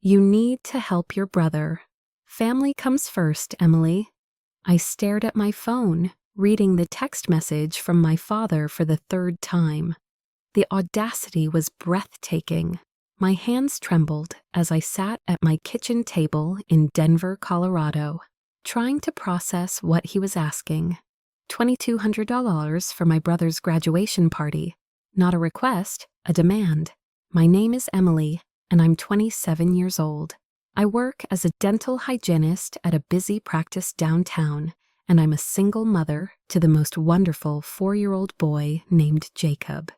You need to help your brother. Family comes first, Emily. I stared at my phone, reading the text message from my father for the third time. The audacity was breathtaking. My hands trembled as I sat at my kitchen table in Denver, Colorado, trying to process what he was asking. $2,200 for my brother's graduation party. Not a request, a demand. My name is Emily, and I'm 27 years old. I work as a dental hygienist at a busy practice downtown, and I'm a single mother to the most wonderful 4-year-old boy named Jacob.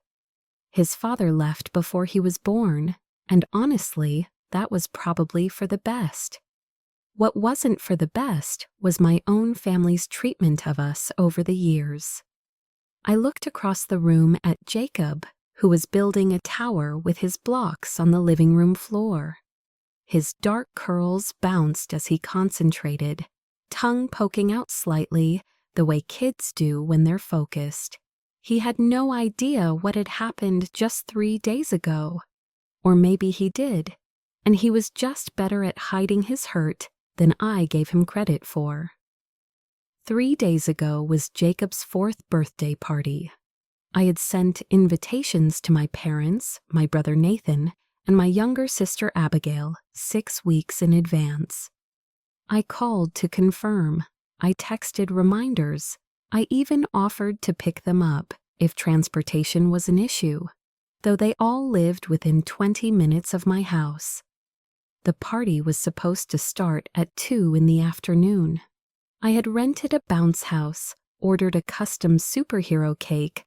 His father left before he was born, and honestly, that was probably for the best. What wasn't for the best was my own family's treatment of us over the years. I looked across the room at Jacob, who was building a tower with his blocks on the living room floor. His dark curls bounced as he concentrated, tongue poking out slightly, the way kids do when they're focused. He had no idea what had happened just 3 days ago. Or maybe he did, and he was just better at hiding his hurt than I gave him credit for. 3 days ago was Jacob's 4th birthday party. I had sent invitations to my parents, my brother Nathan, and my younger sister Abigail 6 weeks in advance. I called to confirm. I texted reminders. I even offered to pick them up if transportation was an issue, though they all lived within 20 minutes of my house. The party was supposed to start at 2 in the afternoon. I had rented a bounce house, ordered a custom superhero cake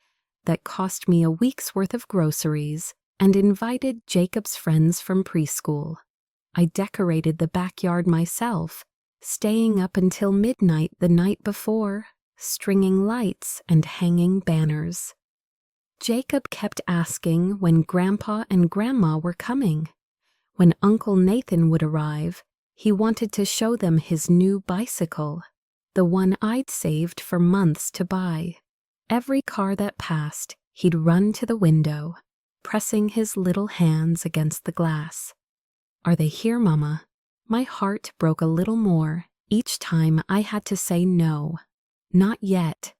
that cost me a week's worth of groceries, and invited Jacob's friends from preschool. I decorated the backyard myself, staying up until midnight the night before, stringing lights and hanging banners. Jacob kept asking when Grandpa and Grandma were coming. When Uncle Nathan would arrive, he wanted to show them his new bicycle, the one I'd saved for months to buy. Every car that passed, he'd run to the window, pressing his little hands against the glass. "Are they here, Mama?" My heart broke a little more each time I had to say no. Not yet.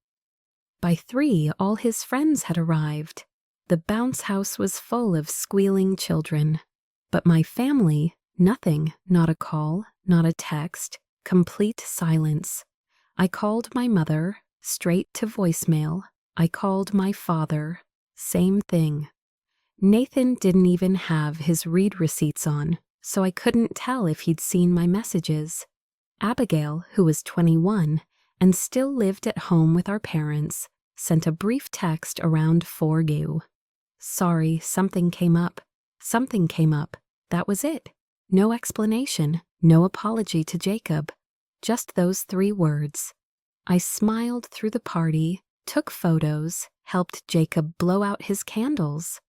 By 3, all his friends had arrived. The bounce house was full of squealing children. But my family, nothing, not a call, not a text, complete silence. I called my mother, straight to voicemail. I called my father, same thing. Nathan didn't even have his read receipts on, so I couldn't tell if he'd seen my messages. Abigail, who was 21 and still lived at home with our parents, sent a brief text around 4 Sorry, something came up. Something came up. That was it. No explanation, no apology to Jacob. Just those 3 words. I smiled through the party, took photos, helped Jacob blow out his candles.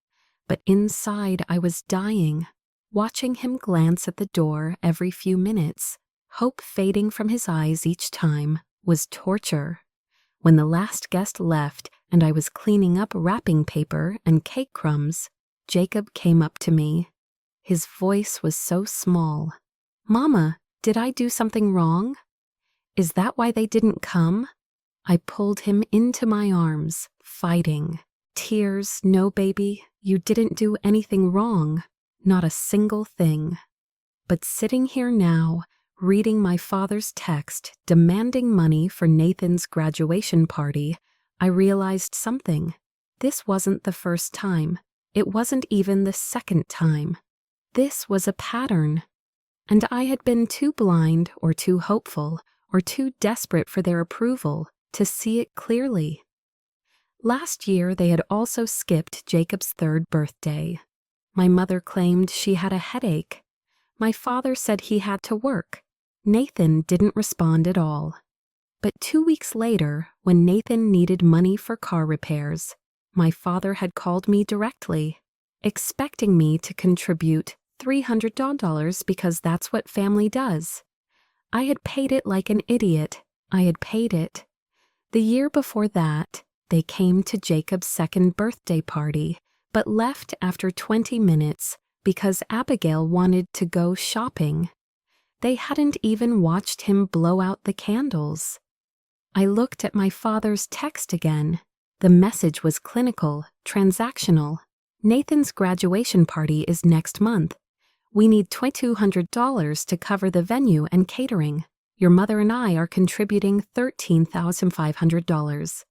But inside I was dying, watching him glance at the door every few minutes, hope fading from his eyes each time, was torture. When the last guest left and I was cleaning up wrapping paper and cake crumbs, Jacob came up to me. His voice was so small. "Mama, did I do something wrong? Is that why they didn't come?" I pulled him into my arms, fighting. Tears, "No, baby, you didn't do anything wrong. Not a single thing." But sitting here now, reading my father's text demanding money for Nathan's graduation party, I realized something. This wasn't the first time. It wasn't even the second time. This was a pattern. And I had been too blind or too hopeful or too desperate for their approval to see it clearly. Last year, they had also skipped Jacob's 3rd birthday. My mother claimed she had a headache. My father said he had to work. Nathan didn't respond at all. But 2 weeks later, when Nathan needed money for car repairs, my father had called me directly, expecting me to contribute $300 because that's what family does. I had paid it like an idiot. I had paid it. The year before that, they came to Jacob's 2nd birthday party, but left after 20 minutes because Abigail wanted to go shopping. They hadn't even watched him blow out the candles. I looked at my father's text again. The message was clinical, transactional. Nathan's graduation party is next month. We need $2,200 to cover the venue and catering. Your mother and I are contributing $13,500.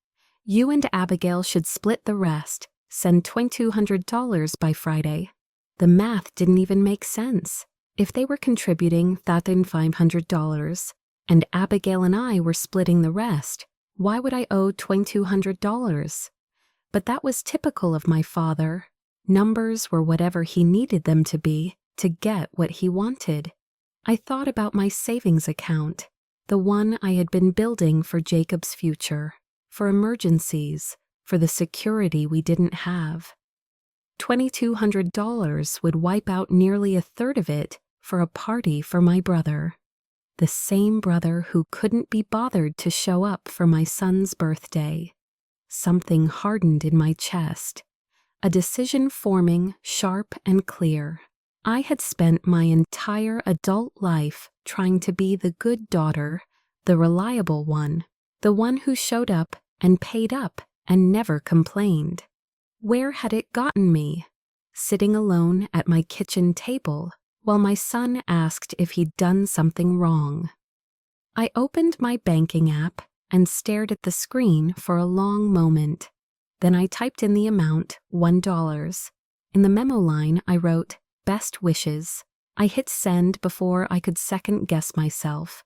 You and Abigail should split the rest. Send $2,200 by Friday. The math didn't even make sense. If they were contributing $13,500 and Abigail and I were splitting the rest, why would I owe $2,200? But that was typical of my father. Numbers were whatever he needed them to be to get what he wanted. I thought about my savings account, the one I had been building for Jacob's future, for emergencies, for the security we didn't have. $2,200 would wipe out nearly a third of it for a party for my brother. The same brother who couldn't be bothered to show up for my son's birthday. Something hardened in my chest. A decision forming, sharp and clear. I had spent my entire adult life trying to be the good daughter, the reliable one, the one who showed up and paid up and never complained. Where had it gotten me? Sitting alone at my kitchen table while my son asked if he'd done something wrong. I opened my banking app and stared at the screen for a long moment. Then I typed in the amount, $1. In the memo line, I wrote, "Best wishes." I hit send before I could second guess myself.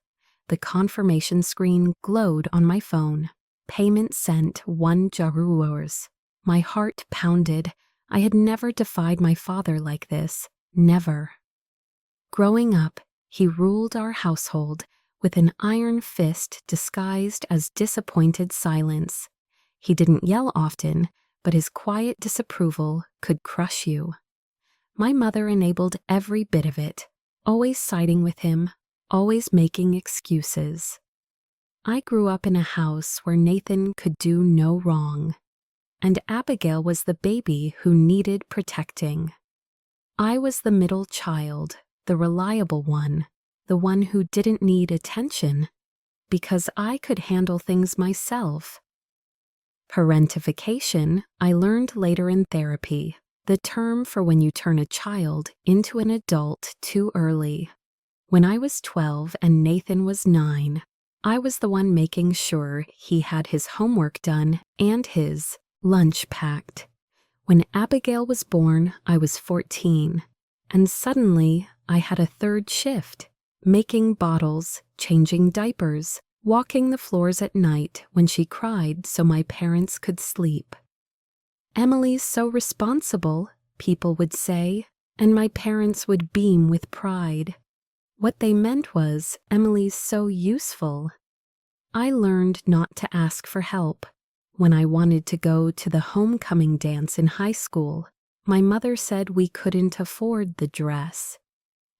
The confirmation screen glowed on my phone. Payment sent, $1. My heart pounded. I had never defied my father like this. Never. Growing up, he ruled our household with an iron fist disguised as disappointed silence. He didn't yell often, but his quiet disapproval could crush you. My mother enabled every bit of it, always siding with him, always making excuses. I grew up in a house where Nathan could do no wrong, and Abigail was the baby who needed protecting. I was the middle child, the reliable one, the one who didn't need attention, because I could handle things myself. Parentification, I learned later in therapy, the term for when you turn a child into an adult too early. When I was 12 and Nathan was 9, I was the one making sure he had his homework done and his lunch packed. When Abigail was born, I was 14, and suddenly I had a third shift, making bottles, changing diapers, walking the floors at night when she cried so my parents could sleep. "Emily's so responsible," people would say, and my parents would beam with pride. What they meant was, "Emily's so useful." I learned not to ask for help. When I wanted to go to the homecoming dance in high school, my mother said we couldn't afford the dress.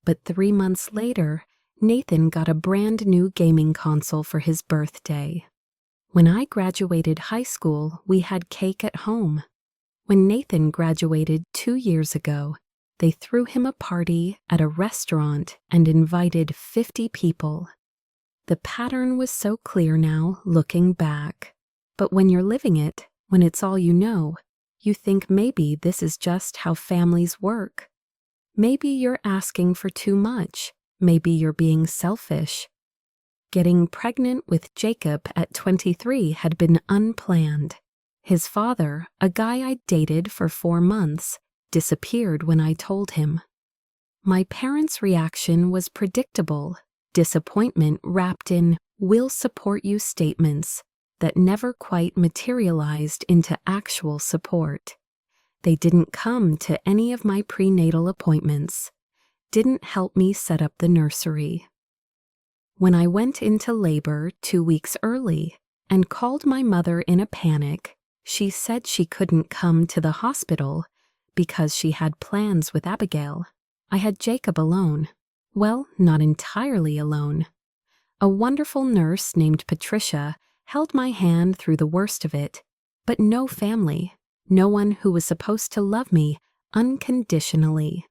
But 3 months later, Nathan got a brand new gaming console for his birthday. When I graduated high school, we had cake at home. When Nathan graduated 2 years ago, they threw him a party at a restaurant and invited 50 people. The pattern was so clear now, looking back. But when you're living it, when it's all you know, you think maybe this is just how families work. Maybe you're asking for too much. Maybe you're being selfish. Getting pregnant with Jacob at 23 had been unplanned. His father, a guy I'd dated for 4 months, disappeared when I told him. My parents' reaction was predictable, disappointment wrapped in "we'll support you" statements that never quite materialized into actual support. They didn't come to any of my prenatal appointments, didn't help me set up the nursery. When I went into labor 2 weeks early and called my mother in a panic, she said she couldn't come to the hospital because she had plans with Abigail. I had Jacob alone. Well, not entirely alone. A wonderful nurse named Patricia held my hand through the worst of it, but no family, no one who was supposed to love me unconditionally.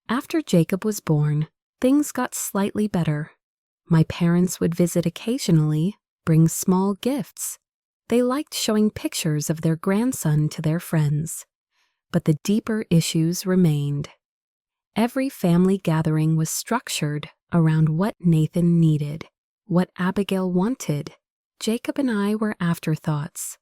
After Jacob was born, things got slightly better. My parents would visit occasionally, bring small gifts. They liked showing pictures of their grandson to their friends. But the deeper issues remained. Every family gathering was structured around what Nathan needed, what Abigail wanted. Jacob and I were afterthoughts.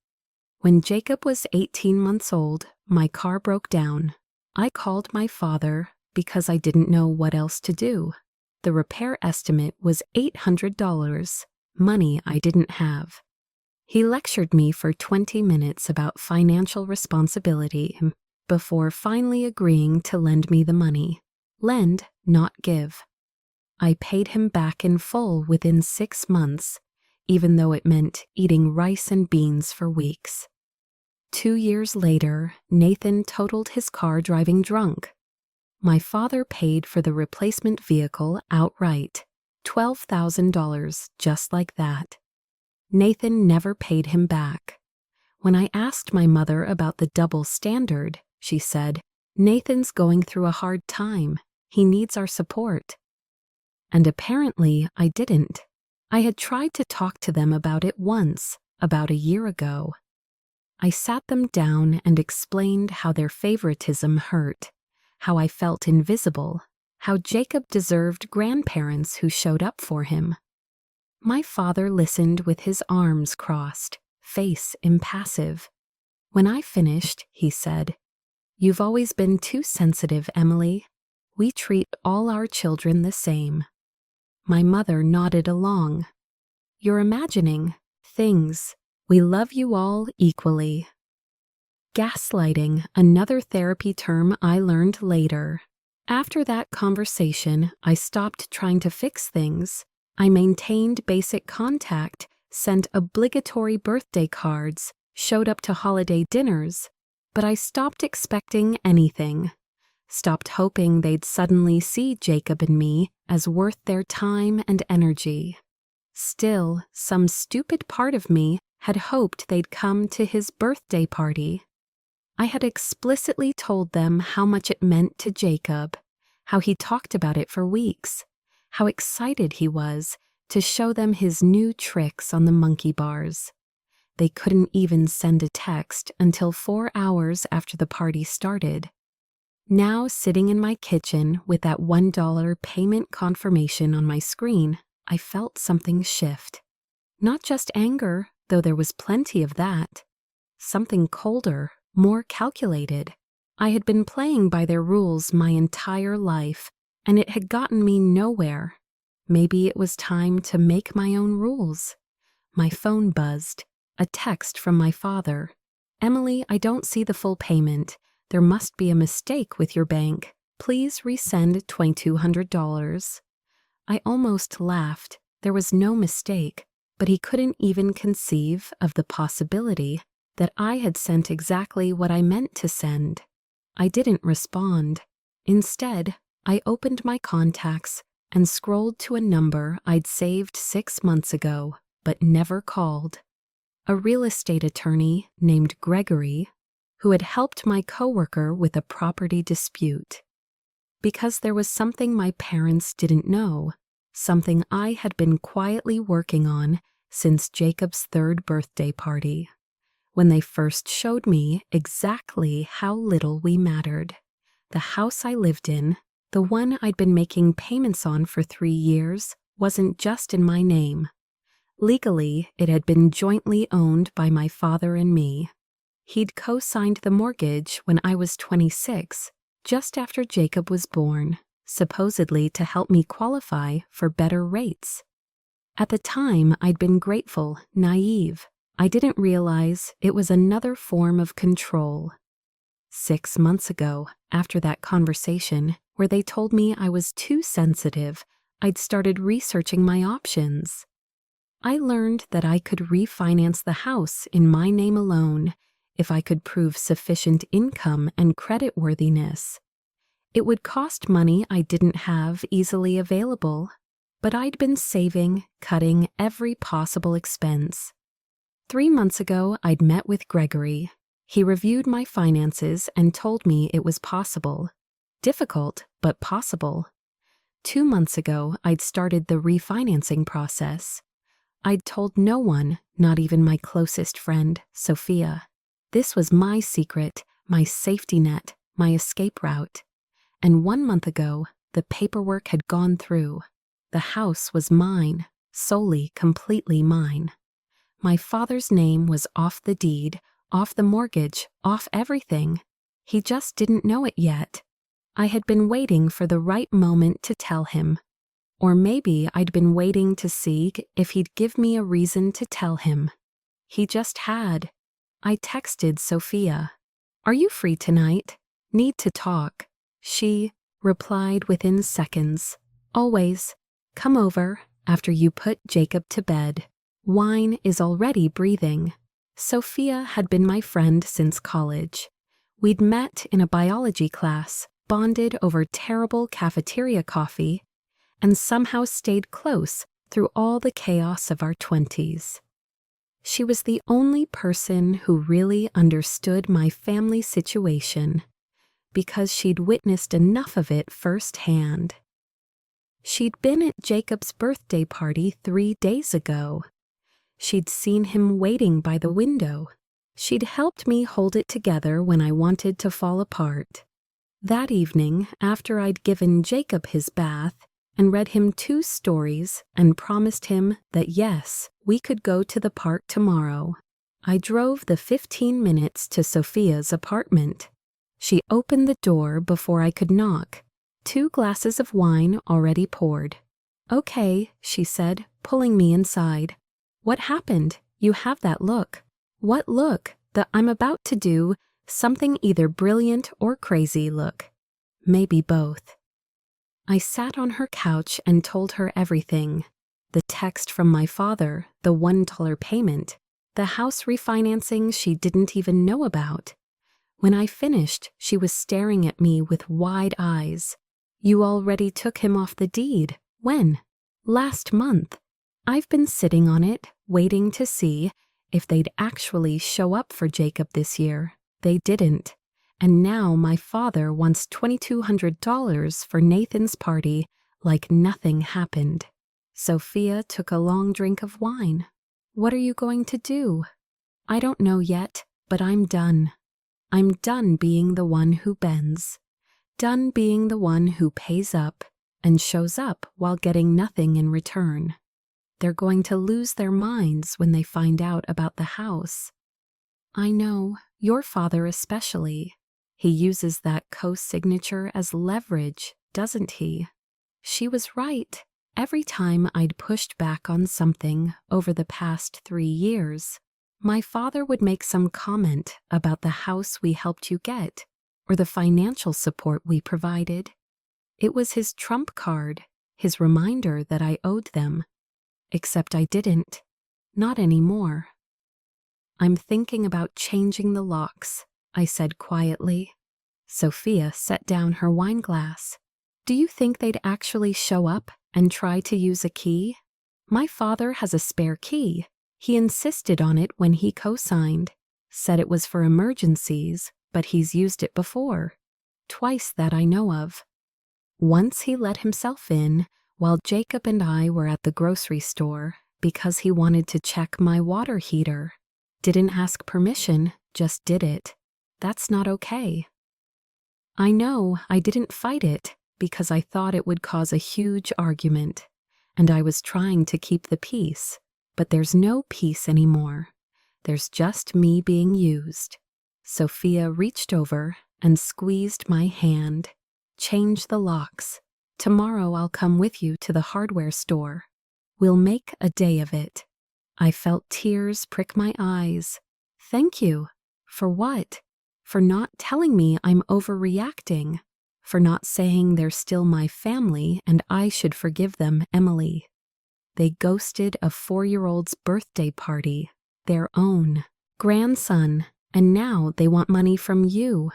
When Jacob was 18 months old, my car broke down. I called my father because I didn't know what else to do. The repair estimate was $800, money I didn't have. He lectured me for 20 minutes about financial responsibility before finally agreeing to lend me the money. Lend, not give. I paid him back in full within 6 months, even though it meant eating rice and beans for weeks. 2 years later, Nathan totaled his car driving drunk. My father paid for the replacement vehicle outright, $12,000, just like that. Nathan never paid him back. When I asked my mother about the double standard, she said, "Nathan's going through a hard time. He needs our support." And apparently I didn't. I had tried to talk to them about it once, about a year ago. I sat them down and explained how their favoritism hurt, how I felt invisible, how Jacob deserved grandparents who showed up for him. My father listened with his arms crossed, face impassive. When I finished, he said, "You've always been too sensitive, Emily. We treat all our children the same." My mother nodded along. "You're imagining things. We love you all equally." Gaslighting, another therapy term I learned later. After that conversation, I stopped trying to fix things. I maintained basic contact, sent obligatory birthday cards, showed up to holiday dinners, but I stopped expecting anything. Stopped hoping they'd suddenly see Jacob and me as worth their time and energy. Still, some stupid part of me had hoped they'd come to his birthday party. I had explicitly told them how much it meant to Jacob, how he talked about it for weeks, how excited he was to show them his new tricks on the monkey bars. They couldn't even send a text until 4 hours after the party started. Now, sitting in my kitchen with that $1 payment confirmation on my screen, I felt something shift. Not just anger, though there was plenty of that. Something colder, more calculated. I had been playing by their rules my entire life, and it had gotten me nowhere. Maybe it was time to make my own rules. My phone buzzed. A text from my father. "Emily, I don't see the full payment. There must be a mistake with your bank. Please resend $2,200. I almost laughed. There was no mistake, but he couldn't even conceive of the possibility that I had sent exactly what I meant to send. I didn't respond. Instead, I opened my contacts and scrolled to a number I'd saved 6 months ago, but never called. A real estate attorney named Gregory, who had helped my coworker with a property dispute. Because there was something my parents didn't know, something I had been quietly working on since Jacob's 3rd birthday party, when they first showed me exactly how little we mattered. The house I lived in, the one I'd been making payments on for 3 years, wasn't just in my name. Legally, it had been jointly owned by my father and me. He'd co-signed the mortgage when I was 26, just after Jacob was born, supposedly to help me qualify for better rates. At the time, I'd been grateful, naive. I didn't realize it was another form of control. 6 months ago, after that conversation where they told me I was too sensitive, I'd started researching my options. I learned that I could refinance the house in my name alone if I could prove sufficient income and creditworthiness. It would cost money I didn't have easily available, but I'd been saving, cutting every possible expense. 3 months ago, I'd met with Gregory. He reviewed my finances and told me it was possible. Difficult, but possible. 2 months ago, I'd started the refinancing process. I'd told no one, not even my closest friend, Sophia. This was my secret, my safety net, my escape route. And 1 month ago, the paperwork had gone through. The house was mine, solely, completely mine. My father's name was off the deed, off the mortgage, off everything. He just didn't know it yet. I had been waiting for the right moment to tell him. Or maybe I'd been waiting to see if he'd give me a reason to tell him. He just had. I texted Sophia. "Are you free tonight? Need to talk." She replied within seconds. "Always. Come over after you put Jacob to bed. Wine is already breathing." Sophia had been my friend since college. We'd met in a biology class, bonded over terrible cafeteria coffee, and somehow stayed close through all the chaos of our 20s. She was the only person who really understood my family situation because she'd witnessed enough of it firsthand. She'd been at Jacob's birthday party 3 days ago. She'd seen him waiting by the window. She'd helped me hold it together when I wanted to fall apart. That evening, after I'd given Jacob his bath and read him 2 stories and promised him that yes, we could go to the park tomorrow, I drove the 15 minutes to Sophia's apartment. She opened the door before I could knock, 2 glasses of wine already poured. "Okay," she said, pulling me inside. "What happened? You have that look." "What look? The I'm about to do something either brilliant or crazy look." "Maybe both." I sat on her couch and told her everything. The text from my father, the $1 payment, the house refinancing she didn't even know about. When I finished, she was staring at me with wide eyes. "You already took him off the deed. When?" "Last month. I've been sitting on it, waiting to see if they'd actually show up for Jacob this year. They didn't. And now my father wants $2,200 for Nathan's party like nothing happened." Sophia took a long drink of wine. "What are you going to do?" "I don't know yet, but I'm done. I'm done being the one who bends. Done being the one who pays up and shows up while getting nothing in return. They're going to lose their minds when they find out about the house." "I know, your father especially. He uses that co-signature as leverage, doesn't he?" She was right. Every time I'd pushed back on something over the past 3 years, my father would make some comment about the house we helped you get or the financial support we provided. It was his trump card, his reminder that I owed them. Except I didn't. Not anymore. "I'm thinking about changing the locks," I said quietly. Sophia set down her wine glass. "Do you think they'd actually show up and try to use a key? My father has a spare key. He insisted on it when he co-signed. Said it was for emergencies, but he's used it before. Twice that I know of. Once he let himself in while Jacob and I were at the grocery store because he wanted to check my water heater. Didn't ask permission, just did it. That's not okay." "I know, I didn't fight it because I thought it would cause a huge argument, and I was trying to keep the peace, but there's no peace anymore. There's just me being used." Sophia reached over and squeezed my hand. "Change the locks. Tomorrow I'll come with you to the hardware store. We'll make a day of it." I felt tears prick my eyes. "Thank you." "For what?" "For not telling me I'm overreacting. For not saying they're still my family and I should forgive them, Emily. They ghosted a 4-year-old's birthday party, their own grandson, and now they want money from you.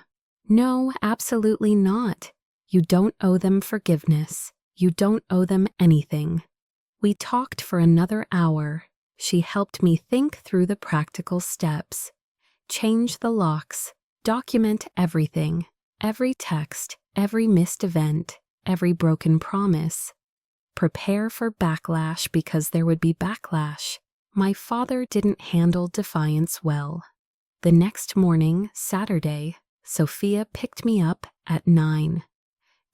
No, absolutely not. You don't owe them forgiveness. You don't owe them anything." We talked for another hour. She helped me think through the practical steps. Change the locks. Document everything. Every text. every missed event, every broken promise. Prepare for backlash because there would be backlash. My father didn't handle defiance well. The next morning, Saturday, Sophia picked me up at 9.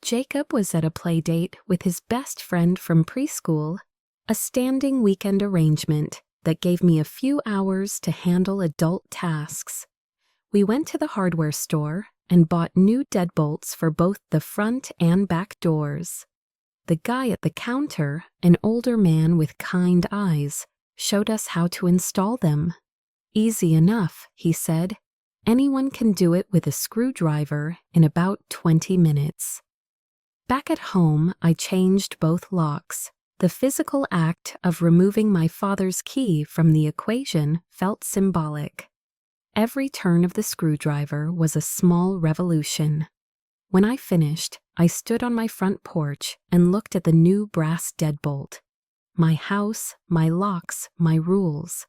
Jacob was at a play date with his best friend from preschool, a standing weekend arrangement that gave me a few hours to handle adult tasks. We went to the hardware store and bought new deadbolts for both the front and back doors. The guy at the counter, an older man with kind eyes, showed us how to install them. "Easy enough," he said. "Anyone can do it with a screwdriver in about 20 minutes." Back at home, I changed both locks. The physical act of removing my father's key from the equation felt symbolic. Every turn of the screwdriver was a small revolution. When I finished, I stood on my front porch and looked at the new brass deadbolt. My house, my locks, my rules.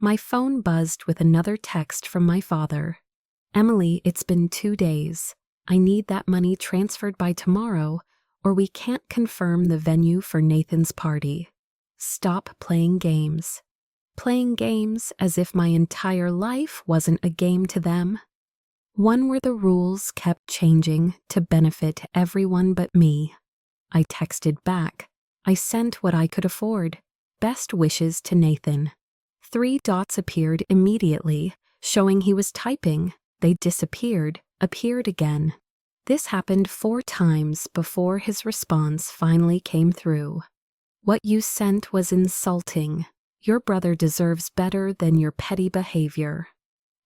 My phone buzzed with another text from my father. "Emily, it's been 2 days. I need that money transferred by tomorrow, or we can't confirm the venue for Nathan's party. Stop playing games." Playing games as if my entire life wasn't a game to them. One where the rules kept changing to benefit everyone but me. I texted back. I sent what I could afford. "Best wishes to Nathan." 3 dots appeared immediately, showing he was typing. They disappeared, appeared again. This happened 4 times before his response finally came through. "What you sent was insulting. Your brother deserves better than your petty behavior.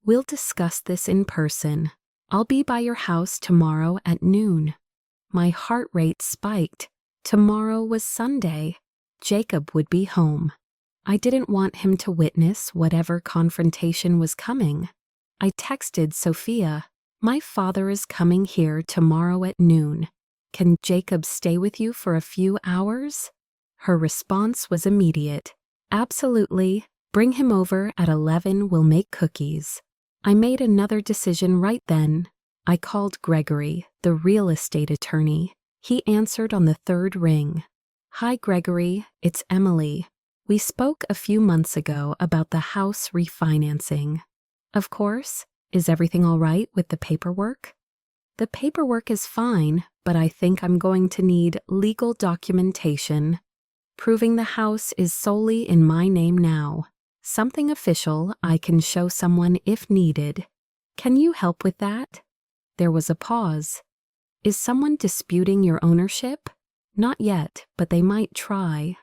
We'll discuss this in person. I'll be by your house tomorrow at noon." My heart rate spiked. Tomorrow was Sunday. Jacob would be home. I didn't want him to witness whatever confrontation was coming. I texted Sophia, "My father is coming here tomorrow at noon. Can Jacob stay with you for a few hours?" Her response was immediate. "Absolutely. Bring him over at 11. We'll make cookies." I made another decision right then. I called Gregory, the real estate attorney. He answered on the 3rd ring. "Hi, Gregory, it's Emily. We spoke a few months ago about the house refinancing." "Of course. Is everything all right with the paperwork?" "The paperwork is fine, but I think I'm going to need legal documentation proving the house is solely in my name now. Something official I can show someone if needed. Can you help with that?" There was a pause. "Is someone disputing your ownership?" "Not yet, but they might try.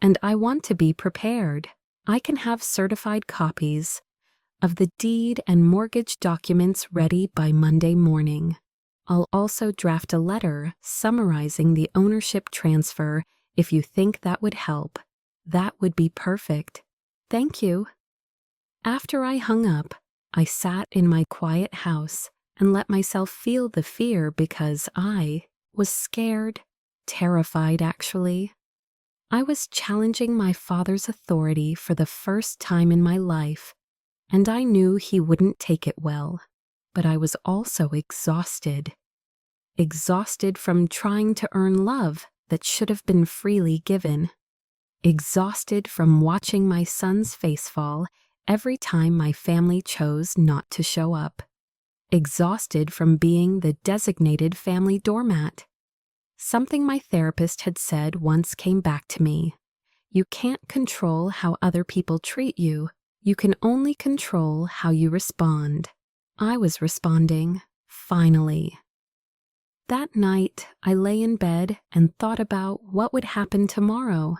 And I want to be prepared. I can have certified copies of the deed and mortgage documents ready by Monday morning. I'll also draft a letter summarizing the ownership transfer if you think that would help. That would be perfect. Thank you." After I hung up, I sat in my quiet house and let myself feel the fear because I was scared, terrified actually. I was challenging my father's authority for the first time in my life, and I knew he wouldn't take it well, but I was also exhausted. Exhausted from trying to earn love that should have been freely given. Exhausted from watching my son's face fall every time my family chose not to show up. Exhausted from being the designated family doormat. Something my therapist had said once came back to me. You can't control how other people treat you. You can only control how you respond. I was responding, finally. That night, I lay in bed and thought about what would happen tomorrow.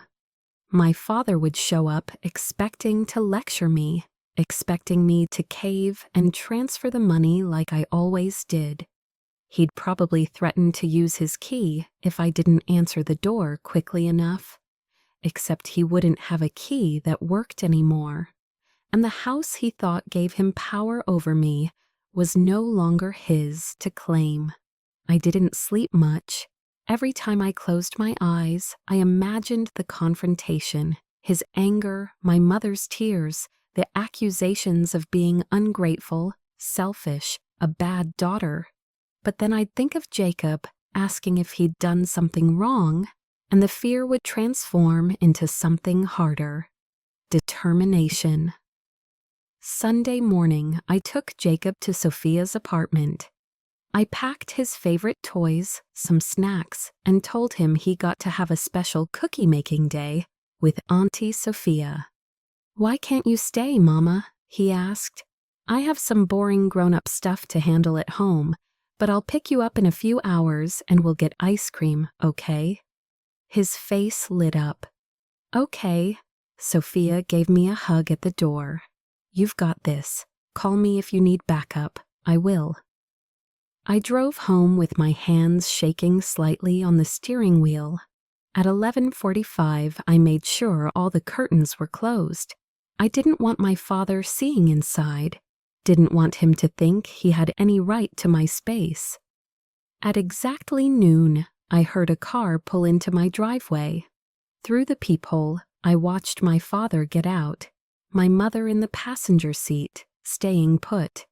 My father would show up expecting to lecture me, expecting me to cave and transfer the money like I always did. He'd probably threaten to use his key if I didn't answer the door quickly enough. Except he wouldn't have a key that worked anymore. And the house he thought gave him power over me was no longer his to claim. I didn't sleep much. Every time I closed my eyes, I imagined the confrontation, his anger, my mother's tears, the accusations of being ungrateful, selfish, a bad daughter. but then I'd think of Jacob asking if he'd done something wrong, and the fear would transform into something harder: determination. Sunday morning, I took Jacob to Sophia's apartment. I packed his favorite toys, some snacks, and told him he got to have a special cookie-making day with Auntie Sophia. "Why can't you stay, Mama?" he asked. "I have some boring grown-up stuff to handle at home, but I'll pick you up in a few hours and we'll get ice cream, okay?" His face lit up. "Okay." Sophia gave me a hug at the door. "You've got this. Call me if you need backup. I will." I drove home with my hands shaking slightly on the steering wheel. At 11:45, I made sure all the curtains were closed. I didn't want my father seeing inside, didn't want him to think he had any right to my space. At exactly noon, I heard a car pull into my driveway. Through the peephole, I watched my father get out, my mother in the passenger seat, staying put.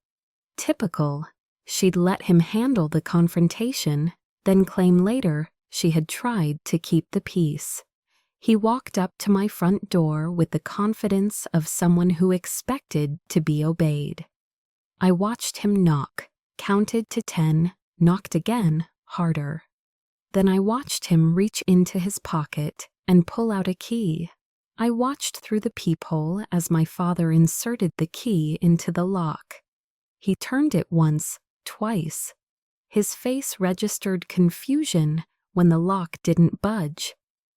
Typical. She'd let him handle the confrontation, then claim later she had tried to keep the peace. He walked up to my front door with the confidence of someone who expected to be obeyed. I watched him knock, counted to 10, knocked again, harder. Then I watched him reach into his pocket and pull out a key. I watched through the peephole as my father inserted the key into the lock. He turned it once, twice. His face registered confusion when the lock didn't budge.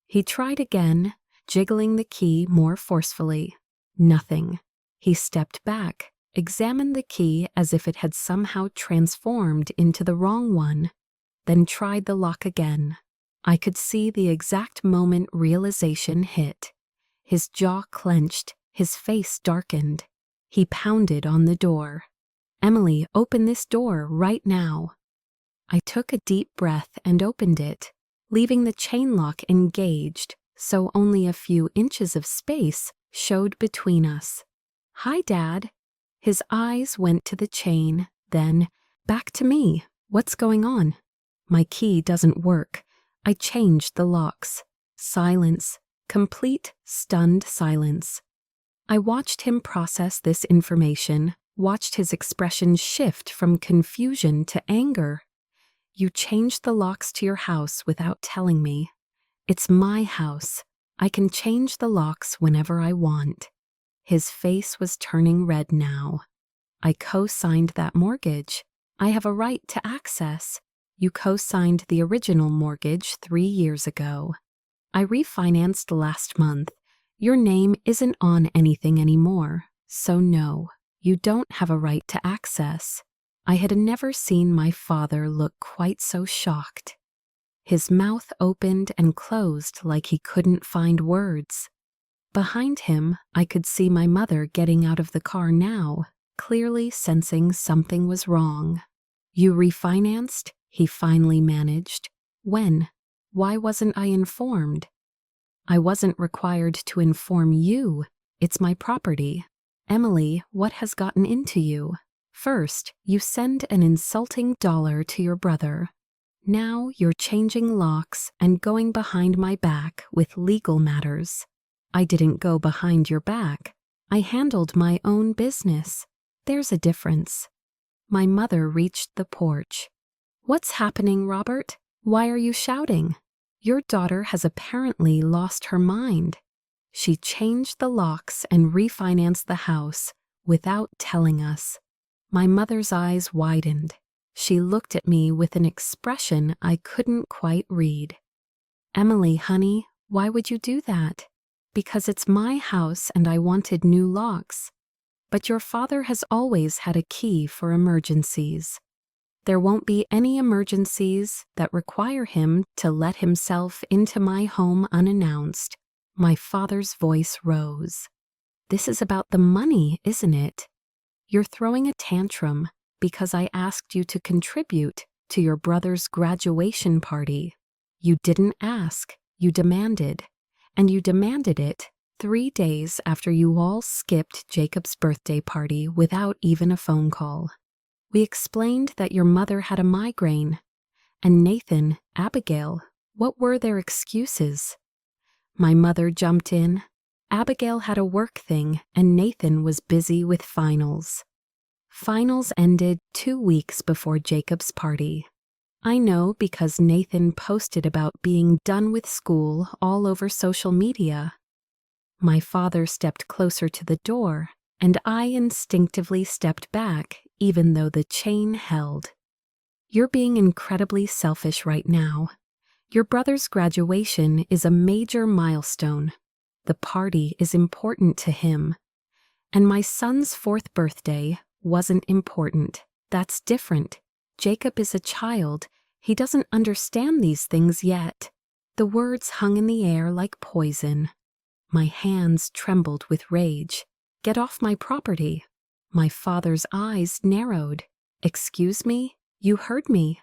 He tried again, jiggling the key more forcefully. Nothing. He stepped back, examined the key as if it had somehow transformed into the wrong one, then tried the lock again. I could see the exact moment realization hit. His jaw clenched, his face darkened. He pounded on the door. "Emily, open this door right now." I took a deep breath and opened it, leaving the chain lock engaged, so only a few inches of space showed between us. "Hi, Dad." His eyes went to the chain, then back to me. "What's going on?" "My key doesn't work. I changed the locks." Silence. Complete, stunned silence. I watched him process this information, watched his expression shift from confusion to anger. "You changed the locks to your house without telling me. It's my house. I can change the locks whenever I want." His face was turning red now. "I co-signed that mortgage. I have a right to access. You co-signed the original mortgage 3 years ago. I refinanced last month. Your name isn't on anything anymore, so no, you don't have a right to access." I had never seen my father look quite so shocked. His mouth opened and closed like he couldn't find words. Behind him, I could see my mother getting out of the car now, clearly sensing something was wrong. "You refinanced?" he finally managed. "When? Why wasn't I informed?" "I wasn't required to inform you. It's my property. Emily, what has gotten into you? First, you send an insulting dollar to your brother. Now you're changing locks and going behind my back with legal matters." "I didn't go behind your back. I handled my own business. There's a difference." My mother reached the porch. "What's happening, Robert? Why are you shouting? Your daughter has apparently lost her mind. She changed the locks and refinanced the house without telling us." My mother's eyes widened. She looked at me with an expression I couldn't quite read. "Emily, honey, why would you do that?" "Because it's my house and I wanted new locks. But your father has always had a key for emergencies. There won't be any emergencies that require him to let himself into my home unannounced." My father's voice rose. "This is about the money, isn't it? You're throwing a tantrum because I asked you to contribute to your brother's graduation party. You didn't ask, you demanded. And you demanded it 3 days after you all skipped Jacob's birthday party without even a phone call. We explained that your mother had a migraine. And Nathan, Abigail, what were their excuses? My mother jumped in. Abigail had a work thing and Nathan was busy with finals. Finals ended 2 weeks before Jacob's party. I know because Nathan posted about being done with school all over social media. My father stepped closer to the door, and I instinctively stepped back even though the chain held. You're being incredibly selfish right now. Your brother's graduation is a major milestone. The party is important to him. And my son's 4th birthday wasn't important. That's different. Jacob is a child. He doesn't understand these things yet. The words hung in the air like poison. My hands trembled with rage. Get off my property. My father's eyes narrowed. Excuse me? You heard me.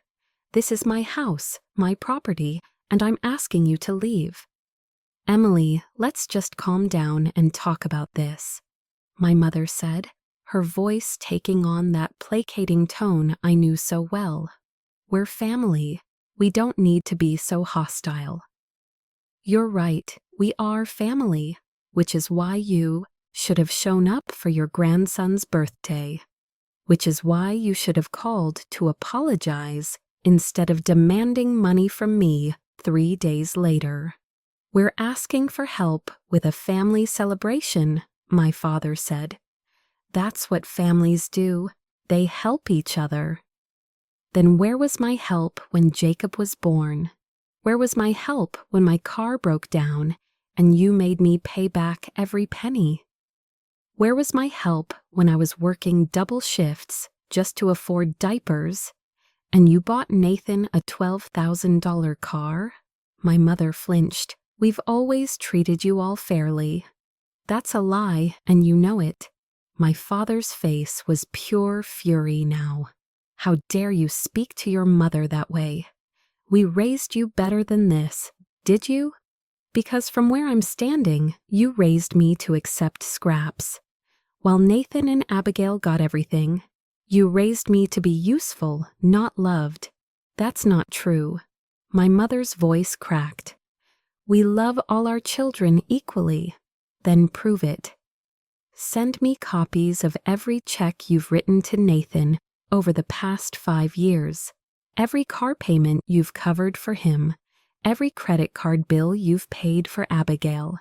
This is my house, my property, and I'm asking you to leave. Emily, let's just calm down and talk about this, my mother said, her voice taking on that placating tone I knew so well. We're family. We don't need to be so hostile. You're right, we are family, which is why you should have shown up for your grandson's birthday, which is why you should have called to apologize instead of demanding money from me 3 days later. We're asking for help with a family celebration, my father said. That's what families do. They help each other. Then where was my help when Jacob was born? Where was my help when my car broke down and you made me pay back every penny? Where was my help when I was working double shifts just to afford diapers and you bought Nathan a $12,000 car? My mother flinched. We've always treated you all fairly. That's a lie, and you know it. My father's face was pure fury now. How dare you speak to your mother that way? We raised you better than this, did you? Because from where I'm standing, you raised me to accept scraps. While Nathan and Abigail got everything, you raised me to be useful, not loved. That's not true. My mother's voice cracked. We love all our children equally. Then prove it. Send me copies of every check you've written to Nathan over the past 5 years, every car payment you've covered for him, every credit card bill you've paid for Abigail.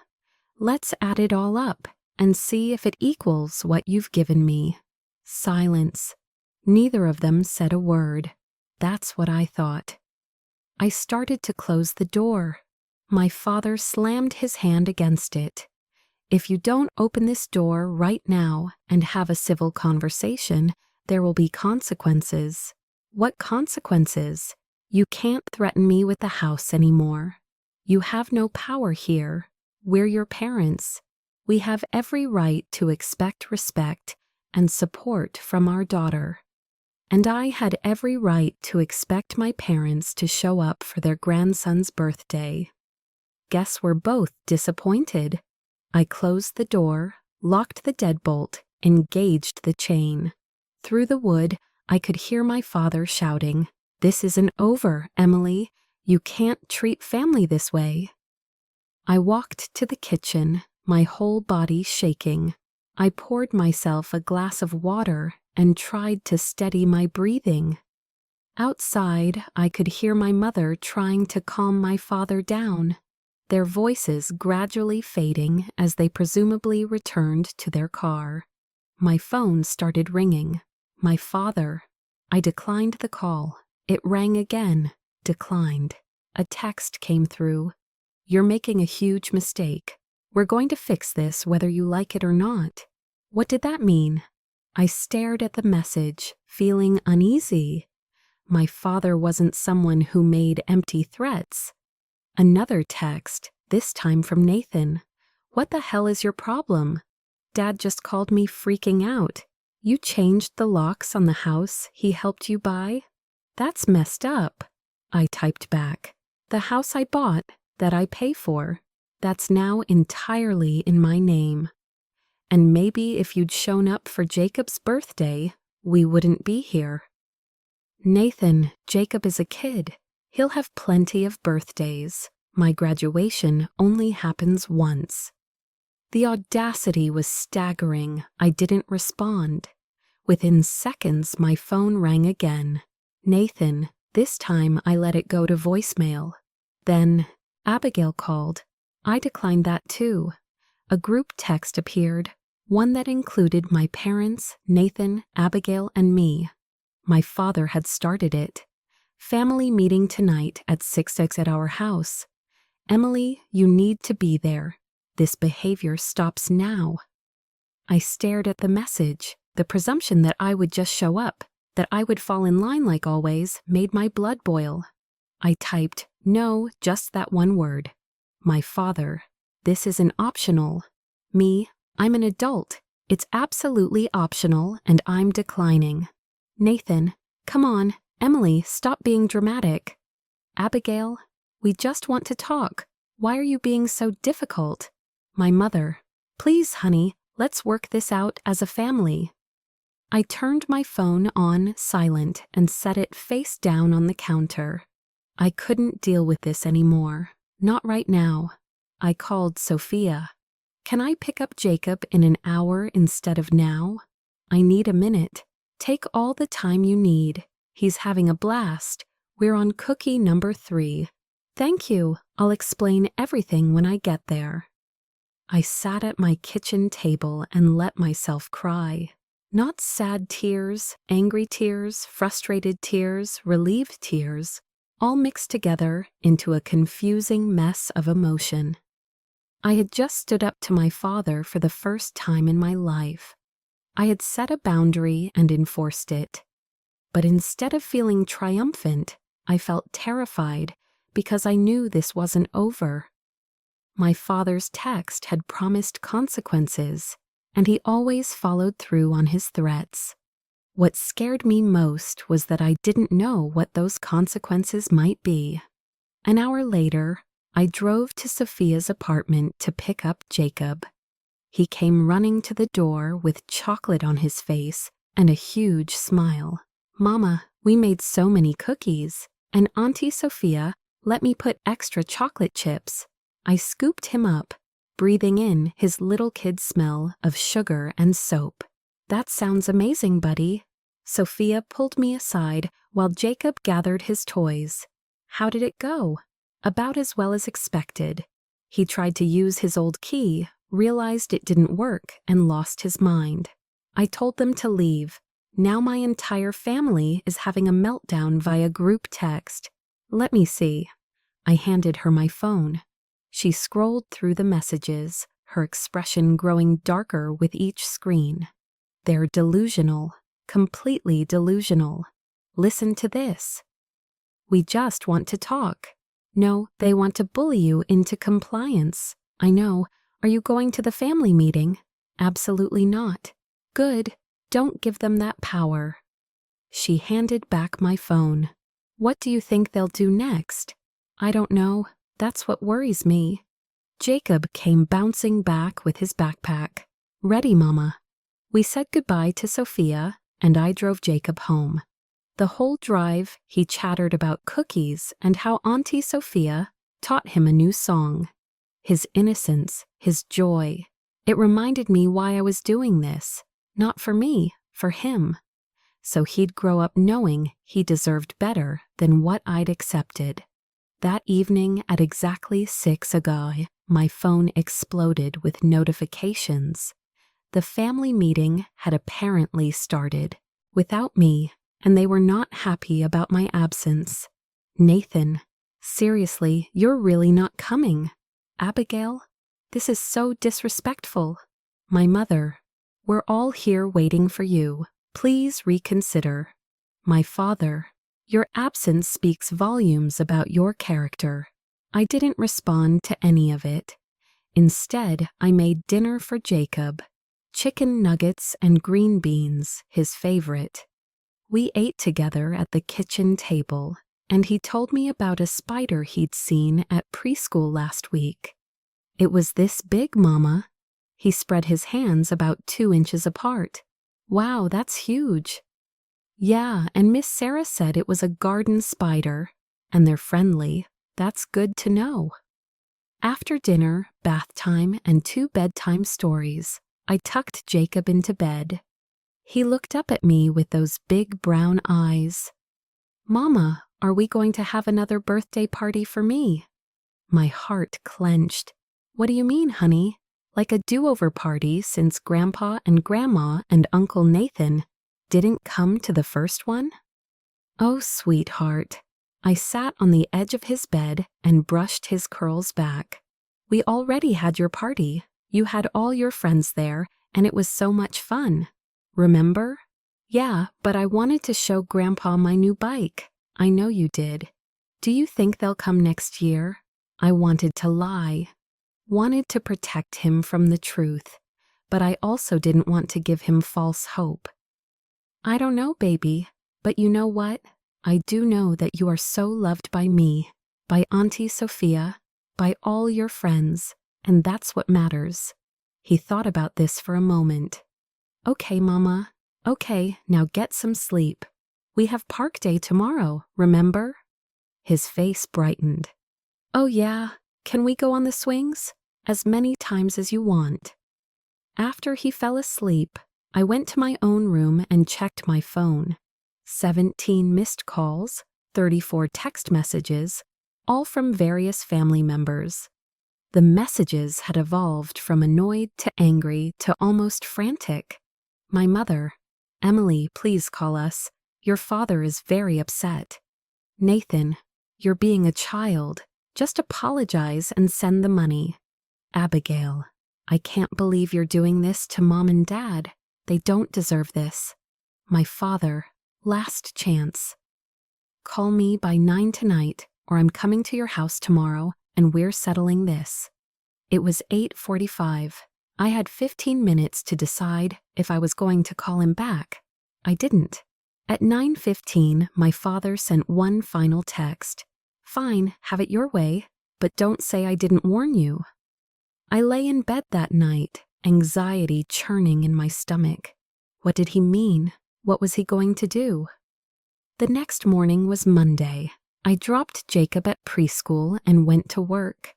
Let's add it all up and see if it equals what you've given me. Silence. Neither of them said a word. That's what I thought. I started to close the door. My father slammed his hand against it. If you don't open this door right now and have a civil conversation, there will be consequences. What consequences? You can't threaten me with the house anymore. You have no power here. We're your parents. We have every right to expect respect and support from our daughter. And I had every right to expect my parents to show up for their grandson's birthday. Guess we're both disappointed. I closed the door, locked the deadbolt, engaged the chain. Through the wood, I could hear my father shouting, "This isn't over, Emily. You can't treat family this way." I walked to the kitchen, my whole body shaking. I poured myself a glass of water and tried to steady my breathing. Outside, I could hear my mother trying to calm my father down, their voices gradually fading as they presumably returned to their car. My phone started ringing. My father. I declined the call. It rang again. Declined. A text came through. "You're making a huge mistake. We're going to fix this whether you like it or not." What did that mean? I stared at the message, feeling uneasy. My father wasn't someone who made empty threats. Another text, this time from Nathan. "What the hell is your problem? Dad just called me freaking out. You changed the locks on the house he helped you buy? That's messed up." I typed back. "The house I bought, that I pay for, that's now entirely in my name. And maybe if you'd shown up for Jacob's birthday, we wouldn't be here. Nathan, Jacob is a kid. He'll have plenty of birthdays. My graduation only happens once. The audacity was staggering. I didn't respond. Within seconds, my phone rang again. Nathan. This time I let it go to voicemail. Then Abigail called. I declined that too. A group text appeared, one that included my parents, Nathan, Abigail, and me. My father had started it. Family meeting tonight at 6 at our house. Emily, you need to be there. This behavior stops now. I stared at the message. The presumption that I would just show up, that I would fall in line like always, made my blood boil. I typed, no, just that one word. My father. This isn't optional. Me, I'm an adult. It's absolutely optional, and I'm declining. Nathan, come on. Emily, stop being dramatic. Abigail, we just want to talk. Why are you being so difficult? My mother, please, honey, let's work this out as a family. I turned my phone on silent and set it face down on the counter. I couldn't deal with this anymore. Not right now. I called Sophia. Can I pick up Jacob in an hour instead of now? I need a minute. Take all the time you need. He's having a blast. We're on cookie number 3. Thank you. I'll explain everything when I get there. I sat at my kitchen table and let myself cry. Not sad tears, angry tears, frustrated tears, relieved tears, all mixed together into a confusing mess of emotion. I had just stood up to my father for the first time in my life. I had set a boundary and enforced it. But instead of feeling triumphant, I felt terrified because I knew this wasn't over. My father's text had promised consequences, and he always followed through on his threats. What scared me most was that I didn't know what those consequences might be. An hour later, I drove to Sophia's apartment to pick up Jacob. He came running to the door with chocolate on his face and a huge smile. Mama, we made so many cookies, and Auntie Sophia let me put extra chocolate chips. I scooped him up, breathing in his little kid smell of sugar and soap. That sounds amazing, buddy. Sophia pulled me aside while Jacob gathered his toys. How did it go? About as well as expected. He tried to use his old key, realized it didn't work, and lost his mind. I told them to leave. Now my entire family is having a meltdown via group text. Let me see. I handed her my phone. She scrolled through the messages, her expression growing darker with each screen. They're delusional, completely delusional. Listen to this. We just want to talk. No, they want to bully you into compliance. I know. Are you going to the family meeting? Absolutely not. Good. Don't give them that power. She handed back my phone. What do you think they'll do next? I don't know. That's what worries me. Jacob came bouncing back with his backpack. Ready, Mama. We said goodbye to Sophia, and I drove Jacob home. The whole drive, he chattered about cookies and how Auntie Sophia taught him a new song. His innocence, his joy. It reminded me why I was doing this. Not for me, for him. So he'd grow up knowing he deserved better than what I'd accepted. That evening at exactly 6 ago, my phone exploded with notifications. The family meeting had apparently started without me, and they were not happy about my absence. Nathan, seriously, you're really not coming. Abigail, this is so disrespectful. My mother, we're all here waiting for you. Please reconsider. My father, your absence speaks volumes about your character. I didn't respond to any of it. Instead, I made dinner for Jacob. Chicken nuggets and green beans, his favorite. We ate together at the kitchen table, and he told me about a spider he'd seen at preschool last week. It was this big, Mama. He spread his hands about 2 inches apart. Wow, that's huge. Yeah, and Miss Sarah said it was a garden spider, and they're friendly. That's good to know. After dinner, bath time, and 2 bedtime stories, I tucked Jacob into bed. He looked up at me with those big brown eyes. Mama, are we going to have another birthday party for me? My heart clenched. What do you mean, honey? Like a do-over party since Grandpa and Grandma and Uncle Nathan didn't come to the first one? Oh, sweetheart. I sat on the edge of his bed and brushed his curls back. We already had your party. You had all your friends there, and it was so much fun. Remember? Yeah, but I wanted to show Grandpa my new bike. I know you did. Do you think they'll come next year? I wanted to lie. Wanted to protect him from the truth, but I also didn't want to give him false hope. I don't know, baby, but you know what? I do know that you are so loved by me, by Auntie Sophia, by all your friends, and that's what matters. He thought about this for a moment. Okay, Mama. Okay, now get some sleep. We have park day tomorrow, remember? His face brightened. Oh yeah, can we go on the swings? As many times as you want. After he fell asleep, I went to my own room and checked my phone. 17 missed calls, 34 text messages, all from various family members. The messages had evolved from annoyed to angry to almost frantic. My mother, Emily, please call us. Your father is very upset. Nathan, you're being a child. Just apologize and send the money. Abigail, I can't believe you're doing this to Mom and Dad. They don't deserve this. My father, last chance. Call me by 9 tonight, or I'm coming to your house tomorrow, and we're settling this. It was 8:45. I had 15 minutes to decide if I was going to call him back. I didn't. At 9:15, my father sent one final text. Fine, have it your way, but don't say I didn't warn you. I lay in bed that night, anxiety churning in my stomach. What did he mean? What was he going to do? The next morning was Monday. I dropped Jacob at preschool and went to work.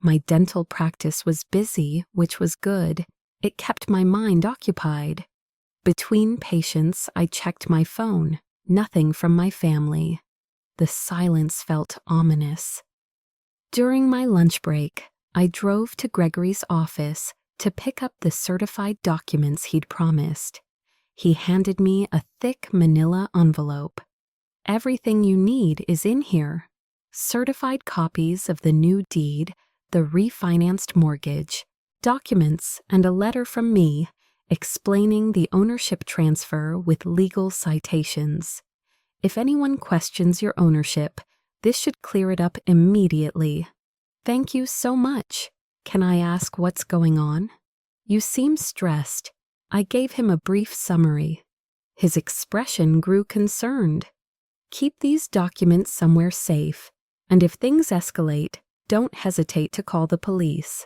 My dental practice was busy, which was good. It kept my mind occupied. Between patients, I checked my phone. Nothing from my family. The silence felt ominous. During my lunch break, I drove to Gregory's office to pick up the certified documents he'd promised. He handed me a thick manila envelope. Everything you need is in here. Certified copies of the new deed, the refinanced mortgage, documents, and a letter from me explaining the ownership transfer with legal citations. If anyone questions your ownership, this should clear it up immediately. Thank you so much. Can I ask what's going on? You seem stressed. I gave him a brief summary. His expression grew concerned. Keep these documents somewhere safe, and if things escalate, don't hesitate to call the police.